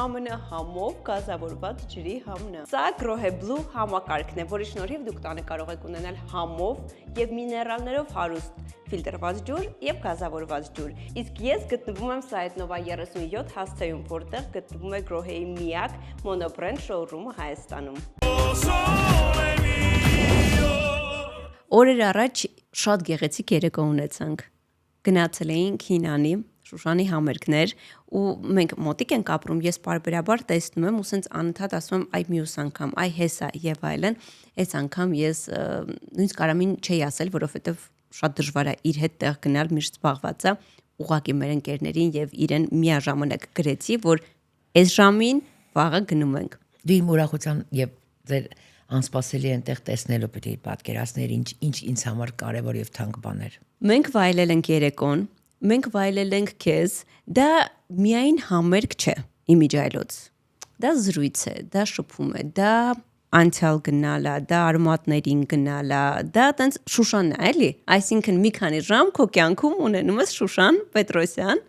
Speaker 1: Ամենահամով գազավորված ջրի համն է։ Սա Grohe Blue համակարգն է, որի շնորհիվ դուք տանը կարող եք ունենալ համով եւ միներալներով հարուստ ֆիլտրված ջուր եւ գազավորված ջուր։ Իսկ ես գտնվում եմ Սայեդնովա 37 հասցեում, որտեղ գտնվում է Grohe-ի միակ մոնոբրենդ շոուրումը Հայաստանում։ Օրեր առաջ շատ գեղեցիկ երեկո ունեցանք։ Գնացել էինք Հինանի, Շուշանի համերգներ ու մենք մոտիկ ենք ապրում, ես բարբերաբար տեսնում եմ ու սենց անընդհատ ասում եմ այ մյուս անգամ, այ հեսա եւ այլն, այս անգամ ես նույնիսկ կարամին չի ասել, որովհետեւ շատ դժվար է իր հետ տեղ գնալ, միշտ զբաղված է, ուղղակի մեր ընկերներին եւ իրեն միաժամանակ գրեցի, որ այս ժամին վաղը գնում ենք։
Speaker 2: Դու իմ ուրախության եւ ձեր անսպասելի այնտեղ տեսնելու պետք է պատկերացնել ինչ ինձ համար կարևոր եւ թանկ բաներ։
Speaker 1: Մենք վայելել ենք երեկոն, մենք վայելել ենք քեզ, դա միայն համերգ չէ, իմիջայլոց։ Դա զրույց է, դա շփում է, դա անցյալ գնալա, դա արմատներին գնալա, դա տենց Շուշանն է, էլի։ Այսինքն մի քանի ժամ քո կյանքում ունենում ես Շուշան Պետրոսյան։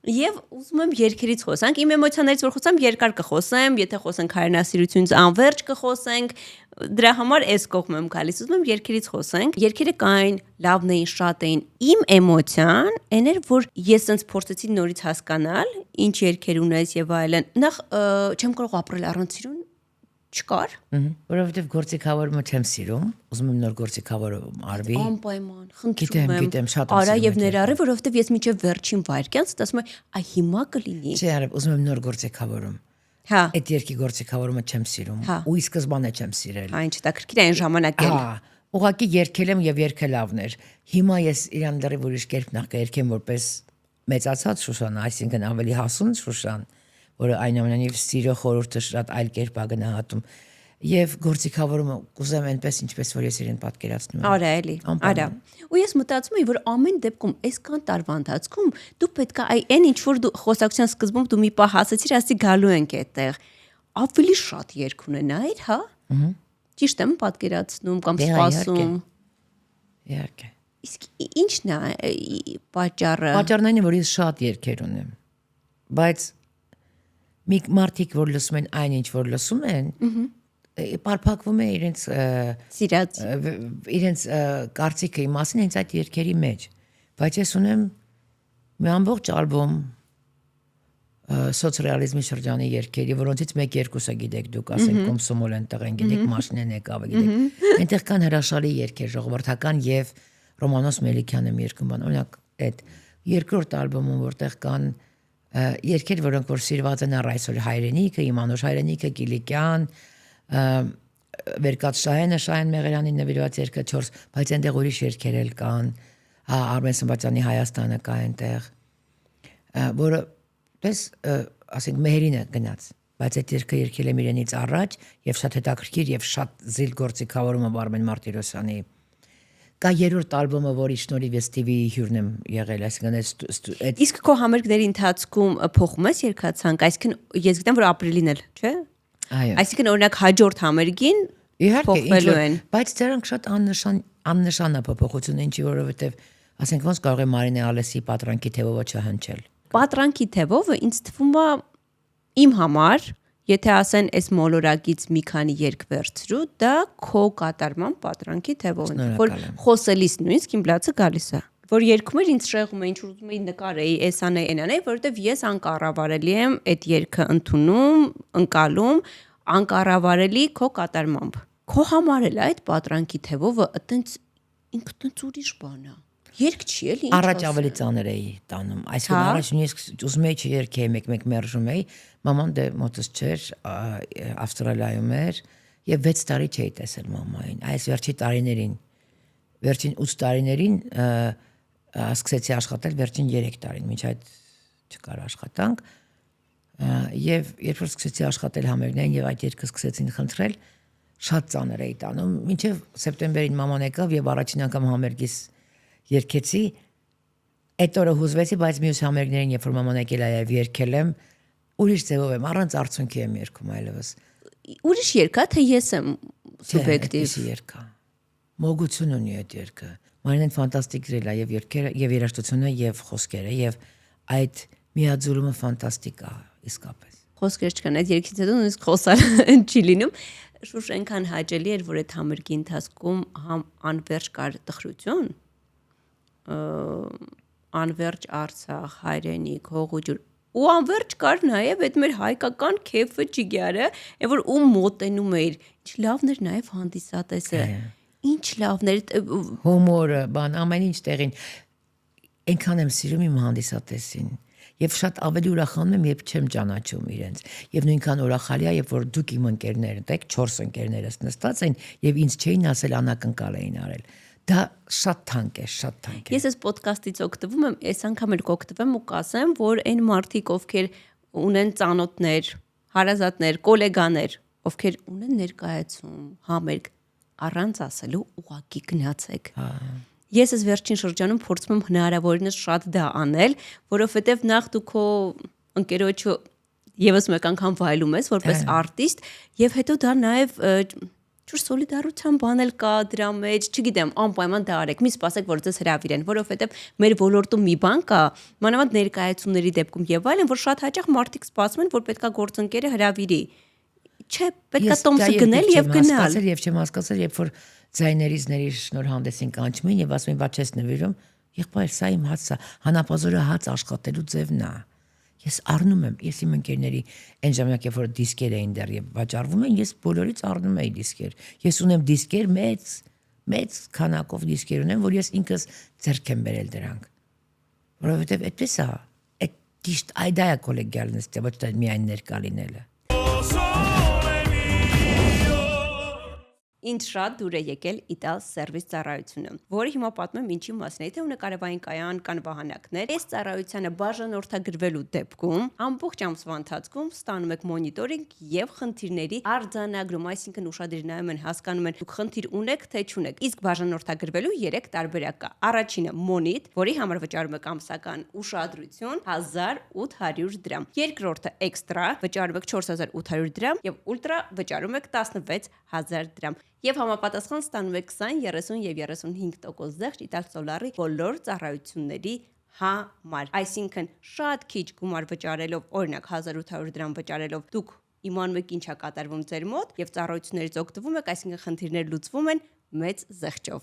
Speaker 1: Եվ ուզում եմ երգերից խոսանք, իմ էմոցիաներից որ խոսամ երկար կխոսեմ, եթե խոսենք հայրենասիրությունից անverջ կխոսենք, դրա համար այս կողմ եմ գալիս, ուզում եմ երգերից խոսենք, երգերը կային, լավն էին, շատ էին, իմ էմոցիան այն էր, որ ես ինձ փորձեցի նորից հասկանալ, ինչ երգեր ունես եւ այլն, նախ չեմ կարող ապրել առանց սիրուն, չկար,
Speaker 2: որովհետեւ գործիքավորումը չեմ սիրում, ուզում եմ նոր գործիքավորում արվի։
Speaker 1: Անպայման, խնդրում եմ։
Speaker 2: Գիտեմ, շատ եմ
Speaker 1: Արա
Speaker 2: սիրում
Speaker 1: եւ ներառի, որովհետեւ ես միջև վերջին վայրկյանս ասում եմ, այ հիմա կլինի։
Speaker 2: Չէ, արებ, ուզում եմ նոր գործիքավորում։
Speaker 1: Հա։
Speaker 2: Այդ երկի գործիքավորումը չեմ սիրում ու ի սկզբանե չեմ սիրել։
Speaker 1: Այն չտակրքիր այն ժամանակ էլ։
Speaker 2: Ուղղակի երգել եմ եւ երգը լավն էր։ Հիմա ես իրան դեռ ուրիշ կերպ նախ կերկեմ որպես մեծացած Շուշան, այսինքն ավելի հասուն Շուշան, որը այնուամենայնիվ սիրո խորհուրդը շատ այլ կերպ է գնահատում եւ գործիքավորումը կուզեմ այնպես ինչպես որ ես իրեն պատկերացնում եմ։
Speaker 1: Արա էլի, արա։ Ու ես մտածում եմ որ ամեն դեպքում այսքան տարվա ընթացքում դու պետքա այն ինչ որ դու խոսակցության սկզբում դու մի պահ ասացիր, ասի գալու ենք այդտեղ ավելի շատ երկ ունենայր, հա։ Ճիշտ եմ պատկերացնում կամ սպասում։
Speaker 2: Իհարկե։
Speaker 1: Իսկ ի՞նչն է պատճառը։
Speaker 2: Պատճառն այն է որ ես շատ երգեր ունեմ։ Բայց մի մարդիկ որ լսում են այն ինչ որ լսում են, պարփակվում է իրենց
Speaker 1: սիրած
Speaker 2: իրենց կարծիքը իմ մասին հենց այդ երգերի մեջ, բայց ես ունեմ մի ամբողջ ալբոմ սոցռեալիզմի շրջանի երգերի, որոնցից 1-2-ը գիտեք դուք, ասենք Կոմսոմոլ ընտեղ են գիտեք, Մաշինեն եկավը գիտեք։ Այնտեղ կան հրաշալի երգեր, ժողովրդական եւ Ռոմանոս Մելիքյանը մի երկու բան, օրինակ այդ երկրորդ ալբոմում որտեղ կան երգեր, որոնք որ սիրված են առ այսօր հայրենիքը, իմ անուշ հայրենիքը, Կիլիկյան, Վերկած Շահենը, Շահեն Մեղերանին նվիրված երգը 4, բայց այնտեղ ուրիշ երգեր էլ կան, հա Արմեն Սմբատյանի Հայաստանը կա այնտեղ, որը պես ասենք Մեհերինը գնաց, բայց այդ երգը երգել եմ իրենից առաջ եւ շատ հետաքրքիր եւ շատ զիլ գործիքավորումը Արմեն Մարտիրոսյանի։ Կա երրորդ ալբոմը, որի շնորհիվ ես TV-ի հյուրն եմ եղել, այսինքն այդ
Speaker 1: Իսկ քո համերգների ընթացքում փոխում ես երգացանք, այսինքն ես գիտեմ որ ապրիլին էլ, չէ՞։
Speaker 2: Այո։
Speaker 1: Այսինքն օրինակ հաջորդ համերգին փոխվելու են։
Speaker 2: Բայց դրանք շատ աննշան փոփոխություն են, ինչի որովհետեւ ասենք ոնց կարող է Մարինե Ալեսի պատրանքի թևովը չհնչել։
Speaker 1: Պատրանքի թևովը ինձ թվում է իմ համար, եթե ասեն այս մոլորակից մի քանի երգ վերցրու, դա քո կատարման պատրանքի թևովն է, որ խոսելիս նույնիսկ իմ բլացը գալիս է, որ երգում էր ինձ շեղում է, ինչ ուզում էի նկարեի, էսան է, այնան է, որովհետև ես անկառավարելի եմ այդ երգը ընդունում, ընկալում, անկառավարելի քո կատարմամբ։ Քո համար էլ այդ պատրանքի թևովը այտենց ինքը ուրիշ բան է։ Երգ չի էլի ինչ
Speaker 2: Առաջ ավելի ծանր էի տանում, այսինքն առաջ նույնիսկ ուզում էի չերգեի, մեկ մերժում էի, մաման դե մոտս չէր, Ավստրալիայում էր եւ 6 տարի չէի տեսել մամային։ Այս վերջին 8 տարիներին սկսեցի աշխատել վերջին 3 տարին, մինչ այդ չկար աշխատանք։ Եվ երբ որ սկսեցի աշխատել համերգներին եւ այդ երգը սկսեցին խնդրել, շատ ծանր էի տանում, մինչեւ սեպտեմբերին մաման եկավ եւ առաջին անգամ համերգից երգեցի, այդ օրը հուզվեցի, բայց մյուս համերգներին, երբ որ մաման եկել է եւ երգել եմ, ուրիշ ձևով եմ, առանց արցունքի եմ երգում այլևս։
Speaker 1: Ուրիշ երգ է, թե ես եմ սուբյեկտիվ։
Speaker 2: Երգ է։ Մոգություն ունի այդ երգը։ Մարինեն ֆանտաստիկ գրել է եւ երգերը, եւ երաժշտությունը, եւ խոսքերը, եւ այդ միաձուլումը ֆանտաստիկ է, իսկապես։
Speaker 1: Խոսքեր չկան, այդ երգից հետո նույնիսկ խոսալ չի լինում։ Շուշ այնքան հաճելի էր, որ այդ համերգի ընթացքում անverջ կար տխրություն, անverջ Արցախ, հայրենիք, հողուջուր ու անverջ կար նաև այդ մեր հայկական քեֆը ճիգյարը, այն որ ում մոտենում էր, ինչ լավն էր նաև հանդիսատեսը, ինչ լավն էր,
Speaker 2: հումորը, բան, ամեն ինչ տեղին։ այնքան եմ սիրում իմ հանդիսատեսին եւ շատ ավելի ուրախանում եմ, երբ չեմ ճանաչում իրենց։ Եվ նույնքան ուրախալի է, երբ որ դուք իմ ընկերներդ եք, 4 ընկերներս նստած են եւ ինձ չէին ասել անակնկալ էին արել։ Դա շատ թանկ է, շատ թանկ է։
Speaker 1: Ես այս ոդկասթից օգտվում եմ, այս անգամ էլ կօգտվեմ ու կասեմ, որ այն մարդիկ, ովքեր ունեն ծանոթներ, հարազատներ, գոլեգաներ, ովքեր ունեն ներկայացում, համերգ, առանց ասելու ուղակի գնացեք։ Ես այս վերջին շրջանում փորձում եմ հնարավորինս շատ դա անել, որովհետև նախ դու քո ընկերոջը եւս մեկ անգամ վայելում ես որպես արտիստ, եւ հետո դա նաեւ ճուր սոլիդարության բան էլ կա դրա մեջ, չգիտեմ, անպայման դա արեք, մի սպասեք, որ ձեզ հրավիրեն, որովհետև մեր ոլորտում մի բան կա, մանավանդ ներկայացումների դեպքում եւ այլն, որ շատ հաճախ մարդիկ սպասում են, որ պետքա գործընկերը հրավիրի։ Չէ, պետքա տոմսը գնել եւ գնալ։
Speaker 2: Եվ չեմ հասկացել, երբ որ ձայներիզների շնորհանդեսին կանչում են եւ ասում են, «Բա չես նվիրում»։ Եղբայր, սա իմ հացը, հանապազորը հաց աշխատելու ձևն է։ Ես առնում եմ, ես իմ ընկերների այն ժամանակ, երբ որ դիսկեր էին դեռ եւ վաճառվում են, ես բոլորից առնում էի դիսկեր։ Ես ունեմ դիսկեր մեծ քանակով դիսկեր ունեմ, որ ես ինքս ձեռք եմ բերել դրանք։ Որովհետեւ այդպես է, այդ ճիշտ այդա է կոլեգիալնիստը, ոչ թե միայն ներկա լինելը։
Speaker 1: Ինձ շատ դուր է եկել Ital Service ծառայությունը, որը հիմա պատմում եմ ինչի մասին է, թե ունի կարևային կայան, կան վահանակներ։ Այս ծառայությանը բաժանորդագրվելու դեպքում ամբողջ ամսվա ընթացքում ստանում եք մոնիտորինգ եւ խնդիրների արձանագրում, այսինքն ուշադիր նայում են, հասկանում են դուք խնդիր ունեք, թե չունեք։ Իսկ բաժանորդագրվելու 3 տարբերակ կա։ Առաջինը մոնիտ, որի համար վճարում եք ամսական ուշադրություն 1800 դրամ։ Երկրորդը էքստրա, վճարում եք 4800 դրամ եւ ուլտրա վճարում եք 16000 դրամ։ Եվ համապատասխան ստանում եք 20, 30 եւ 35% զեղչ Ital Solar-ի բոլոր ծառայությունների համար։ Այսինքն շատ քիչ գումար վճարելով, օրինակ 1800 դրամ վճարելով, դուք իմանում եք ինչա կատարվում ձեր մոտ եւ ծառայություններից օգտվում եք, այսինքն խնդիրներ լուծվում են մեծ զեղչով։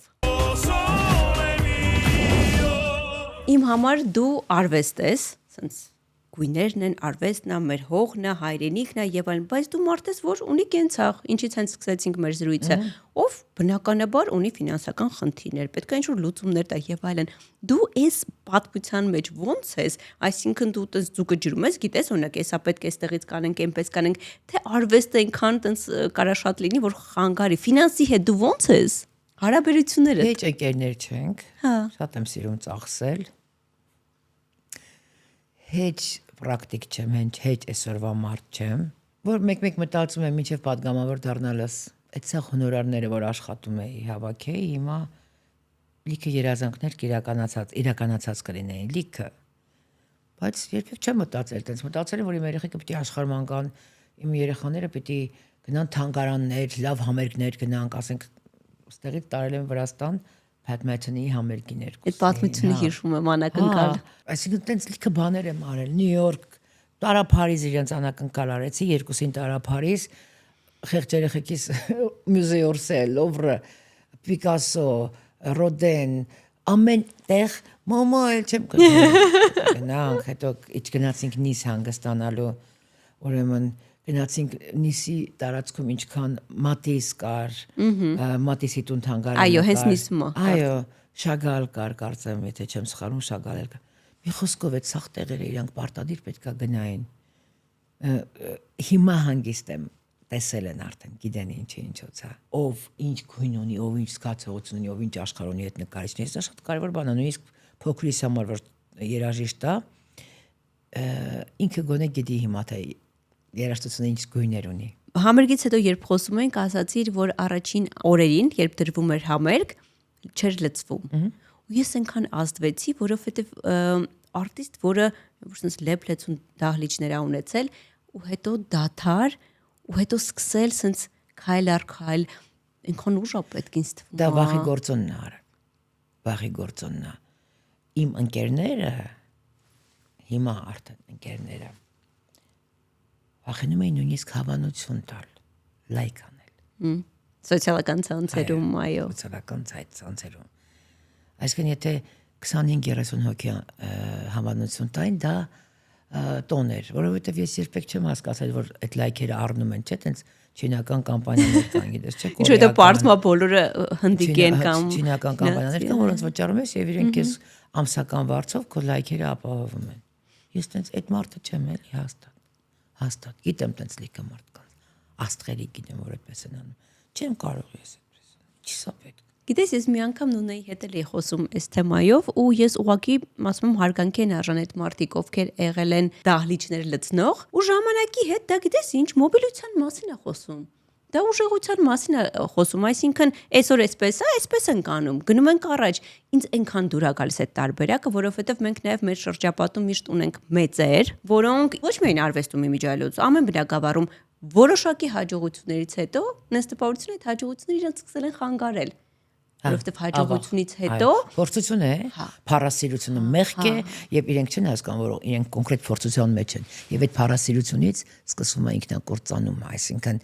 Speaker 1: Իմ համար դու արվեստ ես, ասենց գույներն են, արվեստն է, մեր հողն է, հայրենիքն է եւ այլն, բայց դու մարդ ես, որ ունի կենցաղ, ինչից հենց սկսեցինք մեր զրույցը, ով բնականաբար ունի ֆինանսական խնդիրներ, պետք է ինչ-որ լուծումներ տա եւ այլն։ Դու այս պատմության մեջ ո՞նց ես, այսինքն դու տես ձուկը ջրում ես, գիտես, օրինակ, էսա պետք է այստեղից կանենք, այնպես կանենք, թե արվեստը այնքան տենց կարա շատ լինի, որ խանգարի ֆինանսի հետ դու ո՞նց ես։ Հարաբերությունները։
Speaker 2: Հեչ եկերներ չենք։ Շատ եմ սիրում ծախսել։ Հեչ պրակտիկ չեմ, հեչ այսօրվա մարդ չեմ, որ մեկ-մեկ մտածում եմ մինչև պատգամավոր դառնալս, այդ սա հոնորարները, որ աշխատում էի, հավաքեի, հիմա լիքը երազանքներ իրականացած կլինեին, լիքը։ Բայց երբեք չեմ մտածել, տենց մտածել եմ, որ իմ երեխեքը պիտի աշխարհման գան, իմ երեխաները պիտի գնան թանգարաններ, լավ համերգներ գնանք, ասենք, ստեղից տարել եմ Վրաստան, Պատմությունի համերգին երկուսին։
Speaker 1: Այդ պատմությունը հիշում եմ անակնկալ։
Speaker 2: Այսինքն տենց լիքը բաներ եմ արել, Նյու Յորք, տարա Փարիզ իրենց անակնկալ արեցի, երկուսին տարա Փարիզ, խեղճ երեխեքիս Մյուզե Օրսե, Լովրը, Պիկասո, Ռոդեն, ամեն տեղ մամա էլ չեմ գնանք, հետո գնացինք Նիս հանգստանալու, ուրեմն գնացինք Նիսի տարածքում ինչքան Մատիս կար, Մատիսի տուն թանգարանը։
Speaker 1: Այո, հենց Նիսում։
Speaker 2: Այո, Շագալ կար, կարծեմ, եթե չեմ սխալվում, Շագալ էլ կար։ Մի խոսքով այդ սաղ տեղերը իրանք պարտադիր պետքա գնային։ Հիմա հանգիստ եմ, տեսել են արդեն, գիտեն ինչոց է։ Ով ինչ գույն ունի, ով ինչ զգացողություն ունի, ով ինչ աշխարհ ունի այդ նկարիչներից, դա շատ կարևոր բան է, նույնիսկ փոքրիս համար որ երաժիշտ է, ինքը գոնե գիտի հիմա թե երաժշտությունը ինչ գույներ ունի։
Speaker 1: Համերգից հետո երբ խոսում ենք, ասացիր, որ առաջին օրերին, երբ դրվում էր համերգ, չէր լցվում։ Ու ես այնքան ազդվեցի, որովհետև արտիստ, որը որպես լեփլեցուն դահլիճներ ա ունեցել, ու հետո դաթար, ու հետո սկսել սենց քայլ առ քայլ, այնքան ուժ ա պետք ինձ թվում։
Speaker 2: Դա վախի գործոնն է, վախի գործոնն է։ Իմ ընկերները հիմա արդեն ընկերները վախենում էին նույնիսկ հավանություն տալ, լայք անել։
Speaker 1: Սոցիալական ցանցերում, այո։
Speaker 2: Սոցիալական ցանցերում։ Այսինքն եթե 25-30 հոգի հավանություն տային, դա տոներ, որովհետև ես երբեք չեմ հասկացել, որ այդ լայքերը առնում են, չէ՞, տենց չինական կամպանիաներ կան, գիտես, չէ՞,
Speaker 1: Ինչ որ դա պարտմա բոլորը հնդիկ են կամ
Speaker 2: չինական կամպանիաներ կան, որոնց վճարում ես եւ իրենք ես ամսական վարձով քո լայքերը ապահովում են։ Ես տենց այդ մարդը չեմ էլի հաստատ։ Գիտեմ տենց լիքը մարդ կան։ Աստղերի գիտեմ, որ այդպես են անում։ Չեմ կարող ես այդպես։ Չի սա պետք։
Speaker 1: Գիտես, ես մի անգամ Նունեի հետ էի խոսում այս թեմայով ու ես ուղղակի ասում եմ հարգանքի են արժան այդ մարդիկ, ովքեր եղել են դահլիճներ լցնող ու ժամանակի հետ դա գիտես ինչ մոբիլության մասին է խոսում։ Դա ուժեղության մասին է խոսում, այսինքն այսօր այսպես են կանում, գնում ենք առաջ։ Ինձ այնքան դուր է գալիս այդ տարբերակը, որովհետև մենք նաև մեր շրջապատում միշտ ունենք մեծեր, որոնք ոչ միայն արվեստում իմիջիայլոց, ամեն բնագավառում որոշակի հաջողություններից հետո նստապահությունը այդ հաջողությունները իրենց սկսել են խանգարել։ Որովհետև հաջողությունից հետո
Speaker 2: փորձություն է, փառասիրությունը մեղք է եւ իրենք չեն հասկանում, որ իրենք կոնկրետ փորձության մեջ են եւ այդ փառասիրությունից սկսվում է ինքնակործանումը, այսինքն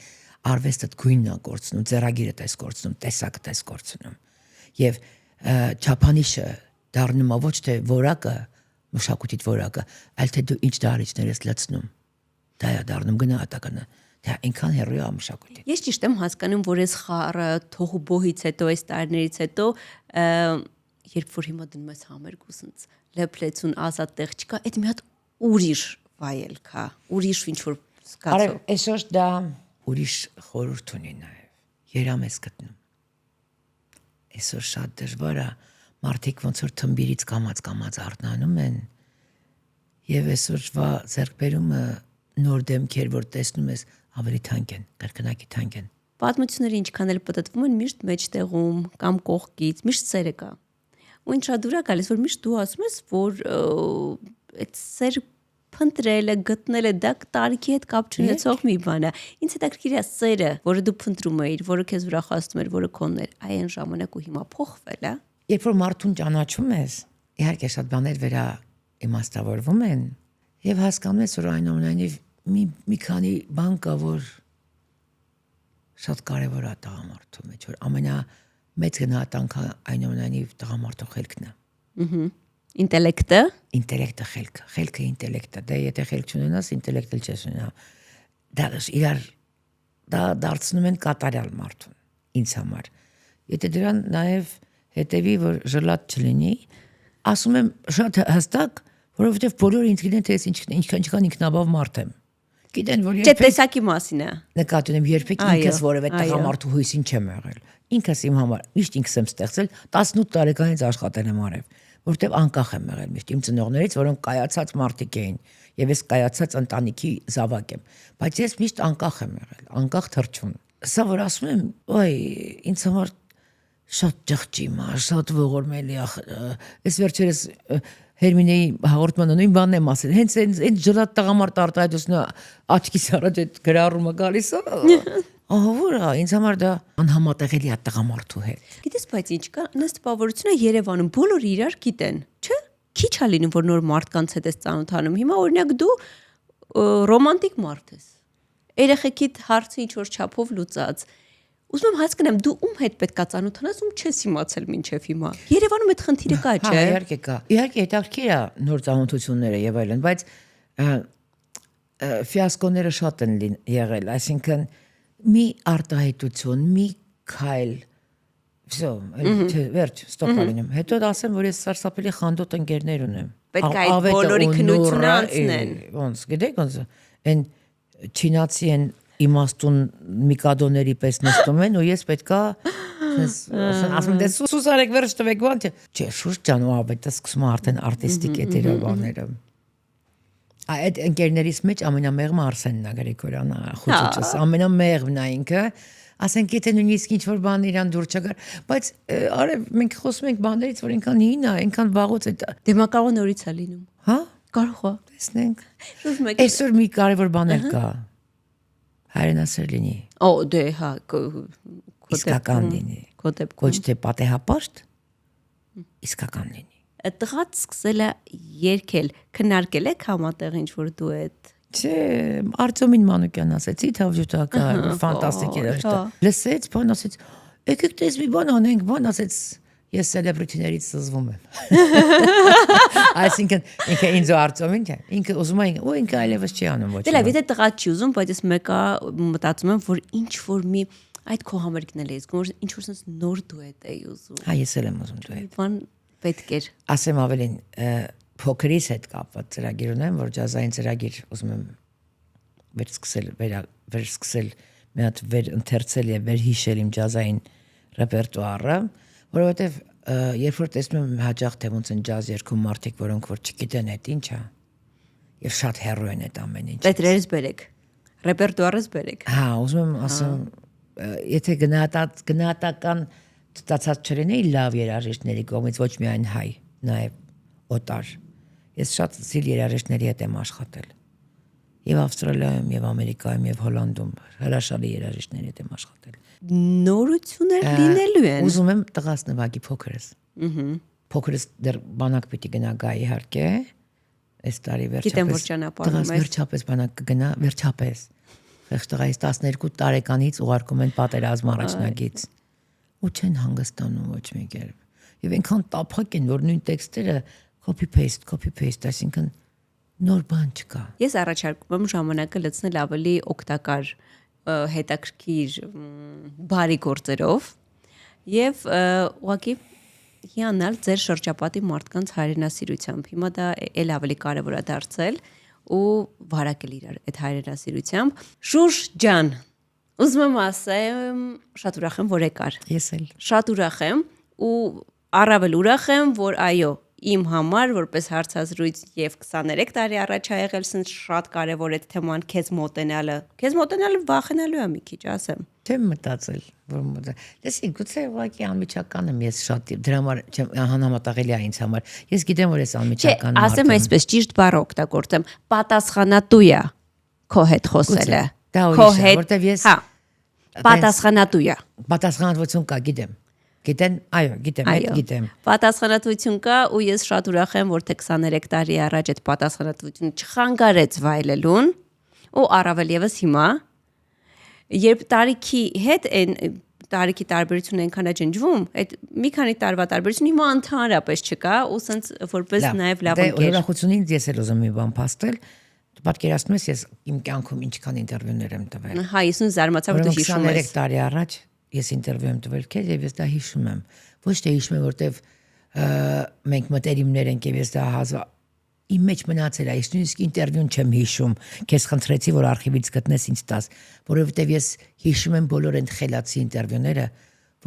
Speaker 2: արվեստը գույնն է կորցնում, ձեռագիրը տես կորցնում, տեսակը տես կորցնում եւ չափանիշը դառնում է ոչ թե որակը, մշակույթի որակը, այլ թե դու ինչ դահլիճներ ես լցնում, դա է դառնում գնահատականը։ Դա այնքան հեռու է մշակույթի։
Speaker 1: Ես ճիշտ եմ հասկանում, որ այս խառը թողուբոհից հետո, այս տարիներից հետո, երբ որ հիմա դնում ես համերգ ու սենց լեփլեցուն ազատ տեղ չկա, այդ մի հատ ուրիշ վայել կա, ուրիշ ինչ որ զգացում։
Speaker 2: Արև, այսօր դա ուրիշ խորհուրդ ունի նաև։ Երամ ես գտնում։ Այսօր շատ դժվար է, մարդիկ ոնց որ թմբիրից կամած արթնանում են, եւ այսօրվա ձեռքբերումը նոր դեմքեր, որ տեսնում ես, ավելի թանկ են, կրկնակի թանկ են։
Speaker 1: Պատմությունները ինչքան էլ պատտվում են, միշտ մեջտեղում կամ կողքից, միշտ սերը կա։ Ու ինչ դուր է գալիս, որ միշտ դու ասում ես, որ այդ սեր փնտրելը, գտնելը դա տարիքի հետ կապ չունեցող մի բան է։ Ինձ հետաքրքիր է սերը, որը դու փնտրում էիր, որը քեզ ուրախացնում էր, որը քոնն էր, այն ժամանակ ու հիմա փոխվել է։
Speaker 2: Երբ որ մարդուն ճանաչում ես, իհարկե շատ բաներ վերա իմաստավորվում են, եւ հասկանում ես, որ այնուամենայնիվ մի քանի բան կա, որ շատ կարևոր է տղամարդու մեջ, որ ամենամեծ գնահատանքը այնուամենայնիվ տղամարդու խելքն է։ Ինտելեկտը խելքը ինտելեկտը, դե եթե խելք չունենաս, ինտելեկտ էլ չես ունենա։ Դա դարձնում են կատարյալ մարդուն ինձ համար։ Եթե դրան նաև հետևի, որ ժլատ չլինի, ասում եմ շատ հստակ, որովհետև բոլորը ինձ գիտեն, թե ես ինչքան ինքնաբավ մարդ եմ։ Գիտեն, որ
Speaker 1: երբեք տեսակի մասին է։
Speaker 2: Նկատի ունեմ, երբեք ինքս որևէ տղամարդու հույսին չեմ եղել։ Ինքս իմ համար միշտ ինքս եմ ստեղծել, 18 տարեկանից աշխատել եմ արև, որովհետև անկախ եմ եղել միշտ իմ ծնողներից, որոնք կայացած մարդիկ էին, եւ ես կայացած ընտանիքի զավակ եմ, բայց ես միշտ անկախ եմ եղել, անկախ թռչուն։ Սա որ ասում եմ, ոյ, ինձ համար շատ ջղջիմ է, շատ ողորմելի է։ Այս վերջերս Հերմինեի հաղորդմանը նույն բանն եմ ասել։ Հենց այն ջրատ տղամարդ արտահայտությունը աչքիս առաջ այդ գրառումը գալիս է։ Ահա որ է, ինձ համար դա անհամատեղելի է տղամարդու հետ։
Speaker 1: Գիտես, բայց ինչ կա, նստապավորությունը Երևանում բոլորը իրար գիտեն, չէ՞։ Քիչ է լինում, որ նոր մարդկանց հետ ես ծանոթանում։ Հիմա օրինակ դու ռոմանտիկ մարդ ես։ Երեխեքիդ հարցը ինչ որ չափով լուծած։ Ուզում եմ հասկանամ, դու ում հետ պետքա ծանոթանաս, ում չես իմացել մինչև հիմա։ Երևանում այդ խնդիրը կա, չէ՞։
Speaker 2: Հա, իհարկե կա։ Իհարկե հետաքրքիր է նոր ծանոթությունները եւ այլն, բայց ֆիասկոները շատ են եղել, այսինքն մի արտահայտություն, մի քայլ, всё, վերջ, ստոպ ալինեմ։ Հետո ասեմ, որ ես սարսափելի խանդոտ ընկերներ ունեմ։
Speaker 1: Պետք է այդ բոլորի քնությունը անցնեն։
Speaker 2: Ոնց, գիտեք ոնց, այն չինացի են իմաստուն միկադոների պես նստում են ու ես պետքա ասում դե սուսարեք վերջ տվեք բան չէ շուշ ջան ու ապետը սկսում է արդեն արտիստիկ էտերը բաները այդ ընկերներից մեջ ամենամեղմը Արսենն է Գրիգորյանը խոչուչս ամենամեղմն է ինքը ասենք եթե նույնիսկ ինչ որ բան իրան դուր չգար բայց արև մենք խոսում ենք բաներից որ այնքան հին է այնքան վաղուց է
Speaker 1: դեմակաղը նորից է լինում
Speaker 2: հա
Speaker 1: կարող է
Speaker 2: տեսնենք այսօր մի կարևոր բան էլ կա հայրենասեր լինի։
Speaker 1: Օ, դե, հա,
Speaker 2: իսկական լինի։ Ոչ թե պատեհապաշտ, իսկական լինի։
Speaker 1: Տղաց սկսել է երգել, քննարկել եք համատեղ ինչ որ դուետ։
Speaker 2: Չէ, Արտյոմին Մանուկյան ասեցի, թավջութակա, ֆանտաստիկ էր։ Լսեց, բան ասեց, եկեք տես մի բան անենք, բան ասեց, Ես celebrity-ներից զզվում եմ։ Այսինքն ինքը ինձ արձոմին չէ։ Ինքը ուզում է ու ինքը այլևս չի անում ոչ։
Speaker 1: Դե լավ, եթե տղա չի ուզում, բայց ես մեկը մտածում եմ, որ ինչ որ մի այդ քո համար գնել ես, որ ինչ որ sense նոր դուետ էի ուզում։
Speaker 2: Հա, ես էլ եմ ուզում դուետ։
Speaker 1: Բան պետք էր։
Speaker 2: Ասեմ ավելին, փոքրից հետ կապված ծրագիր ունեմ, որ ջազային ծրագիր ուզում եմ վերսկսել, մի հատ վերընթերցել եւ վերհիշել իմ ջազային ռեպերտուարը, որովհետեւ երբ որ տեսնում եմ հաճախ թե ոնց են ջազ երգում մարդիկ, որոնք որ չգիտեն այդ ինչ է, եւ շատ հեռու են այդ ամեն ինչ։
Speaker 1: Պետրերս բերեք, ռեպերտուարս բերեք։
Speaker 2: Հա, ուզում եմ ասեմ, եթե գնահատական ստացած չլինեի լավ երաժիշտների կողմից, ոչ միայն հայ, նաեւ օտար։ Ես շատ զիլ երաժիշտների հետ եմ աշխատել։ Եվ Ավստրալիայում, եւ Ամերիկայում, եւ Հոլանդում հրաշալի երաժիշտների հետ եմ աշխատել։
Speaker 1: Նորություններ լինելու են։
Speaker 2: Ուզում եմ տղաս նվագի փոքրս։ Փոքրս դեռ բանակ պիտի գնա գա իհարկե։ Այս տարի վերջապես։
Speaker 1: Գիտեմ որ ճանապարհում
Speaker 2: տղաս վերջապես բանակ կգնա, վերջապես։ Խեղճ տղայից 12 տարեկանից ուղարկում են պատերազմ առաջնագից։ Ու չեն հանգստանում ոչ մի կերպ։ Եվ այնքան տափակ են, որ նույն տեքստերը copy paste, այսինքն նոր բան չկա։
Speaker 1: Ես առաջարկում եմ ժամանակը լցնել ավելի օգտակար, հետաքրքիր, բարի գործերով եւ ուղղակի հիանալ ձեր շրջապատի մարդկանց հայրենասիրությամբ։ Հիմա դա էլ ավելի կարեւոր է դարձել ու վարակել իրար այդ հայրենասիրությամբ։ Շուշ ջան, ուզում եմ ասեմ, շատ ուրախ եմ, որ եկար։
Speaker 2: Ես էլ
Speaker 1: Շատ ուրախ եմ ու առավել ուրախ եմ, որ այո, իմ համար որպես հարցազրույց եւ 23 տարի առաջ ա եղել sense շատ կարեւոր է թեման քեզ մոտենալը։ Քեզ մոտենալը վախենալու է մի քիչ, ասեմ։
Speaker 2: չեմ մտածել, որ դեսի գուցե ուղղակի անմիջական եմ ես շատ դրա համար անհամատաղելի է ինձ համար։ Ես գիտեմ որ ես անմիջական մարդ եմ։
Speaker 1: Ասեմ այսպես ճիշտ բառ օգտագործեմ, պատասխանատու է քո հետ խոսելը։
Speaker 2: Դա ուրիշ է, որտեվ ես
Speaker 1: հա պատասխանատու է։
Speaker 2: Պատասխանատվություն կա, գիտեմ։ Գիտեն, այո, գիտեմ։
Speaker 1: Պատասխանատվություն կա ու ես շատ ուրախ եմ, որ թե 23 տարի առաջ այդ պատասխանատվությունը չխանգարեց վայելելուն ու առավել եւս հիմա, երբ տարիքի հետ այն տարիքի տարբերությունը այնքան է ջնջվում, այդ մի քանի տարվա տարբերություն հիմա ընդհանրապես չկա ու սենց որպես նաեւ լավ ընկեր։
Speaker 2: Դե ուրախությունից ես էլ ուզում եմ մի բան փաստել։ Պատկերացնում ես ես իմ կյանքում ինչքան ինտերվյուներ եմ տվել։
Speaker 1: Հա, ես ու զարմացա որ դու հիշում ես։
Speaker 2: 23 տարի առաջ ես ինտերվյու եմ տվել քեզ եւ ես դա հիշում եմ։ Ոչ թե հիշում եմ, որտեվ մենք մտերիմներ ենք եւ ես դա իմ մեջ մնացել է, ես նույնիսկ ինտերվյուն չեմ հիշում։ Քեզ խնդրեցի, որ արխիվից գտնես ինձ տաս, որովհետեւ ես հիշում եմ բոլոր այն խելացի ինտերվյուները,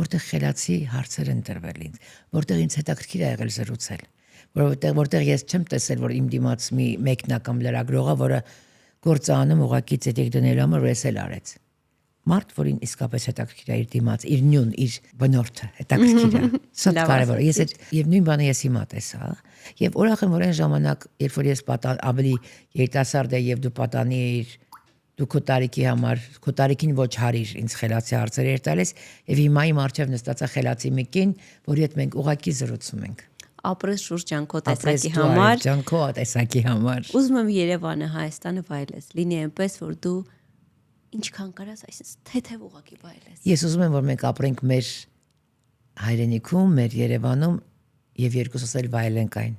Speaker 2: որտեղ խելացի հարցեր են տրվել ինձ, որտեղ ինձ հետաքրքիր է եղել զրուցել, որտեղ ես չեմ տեսել, որ իմ դիմաց մի մեկնակ կամ լրագրողը, որը գործը անում ուղակի ցետիկ դնելու համար, որ ես էլ արեց։ Մարդ, որին իսկապես հետաքրքիր է իր դիմաց, իր նյուն, իր բնորդը հետաքրքիր է։ Շատ կարևոր է։ Ես այդ եւ նույն բանը ես հիմա տեսա, եւ ուրախ եմ, որ այն ժամանակ, երբ որ ես ավելի երիտասարդ եմ եւ դու պատանի էիր, դու քո տարիքի համար, քո տարիքին ոչ հարիր ինձ խելացի հարցեր էր տալիս, եւ հիմա իմ առջեւ նստած է խելացի մի կին, որի հետ մենք ուղակի զրուցում ենք։
Speaker 1: Ապրես շուրջ ջանքո տեսակի համար։
Speaker 2: Ջանքո տեսակի համար։
Speaker 1: Ուզում եմ Երևանը, Հայաստանը վայելես։ Լինի այնպես, որ դու ինչքան կարաս, այսպես թեթև ուղակի վայելես։
Speaker 2: Ես ուզում եմ, որ մենք ապրենք մեր հայրենիքում, մեր Երևանում եւ երկուսս էլ վայելենք այն։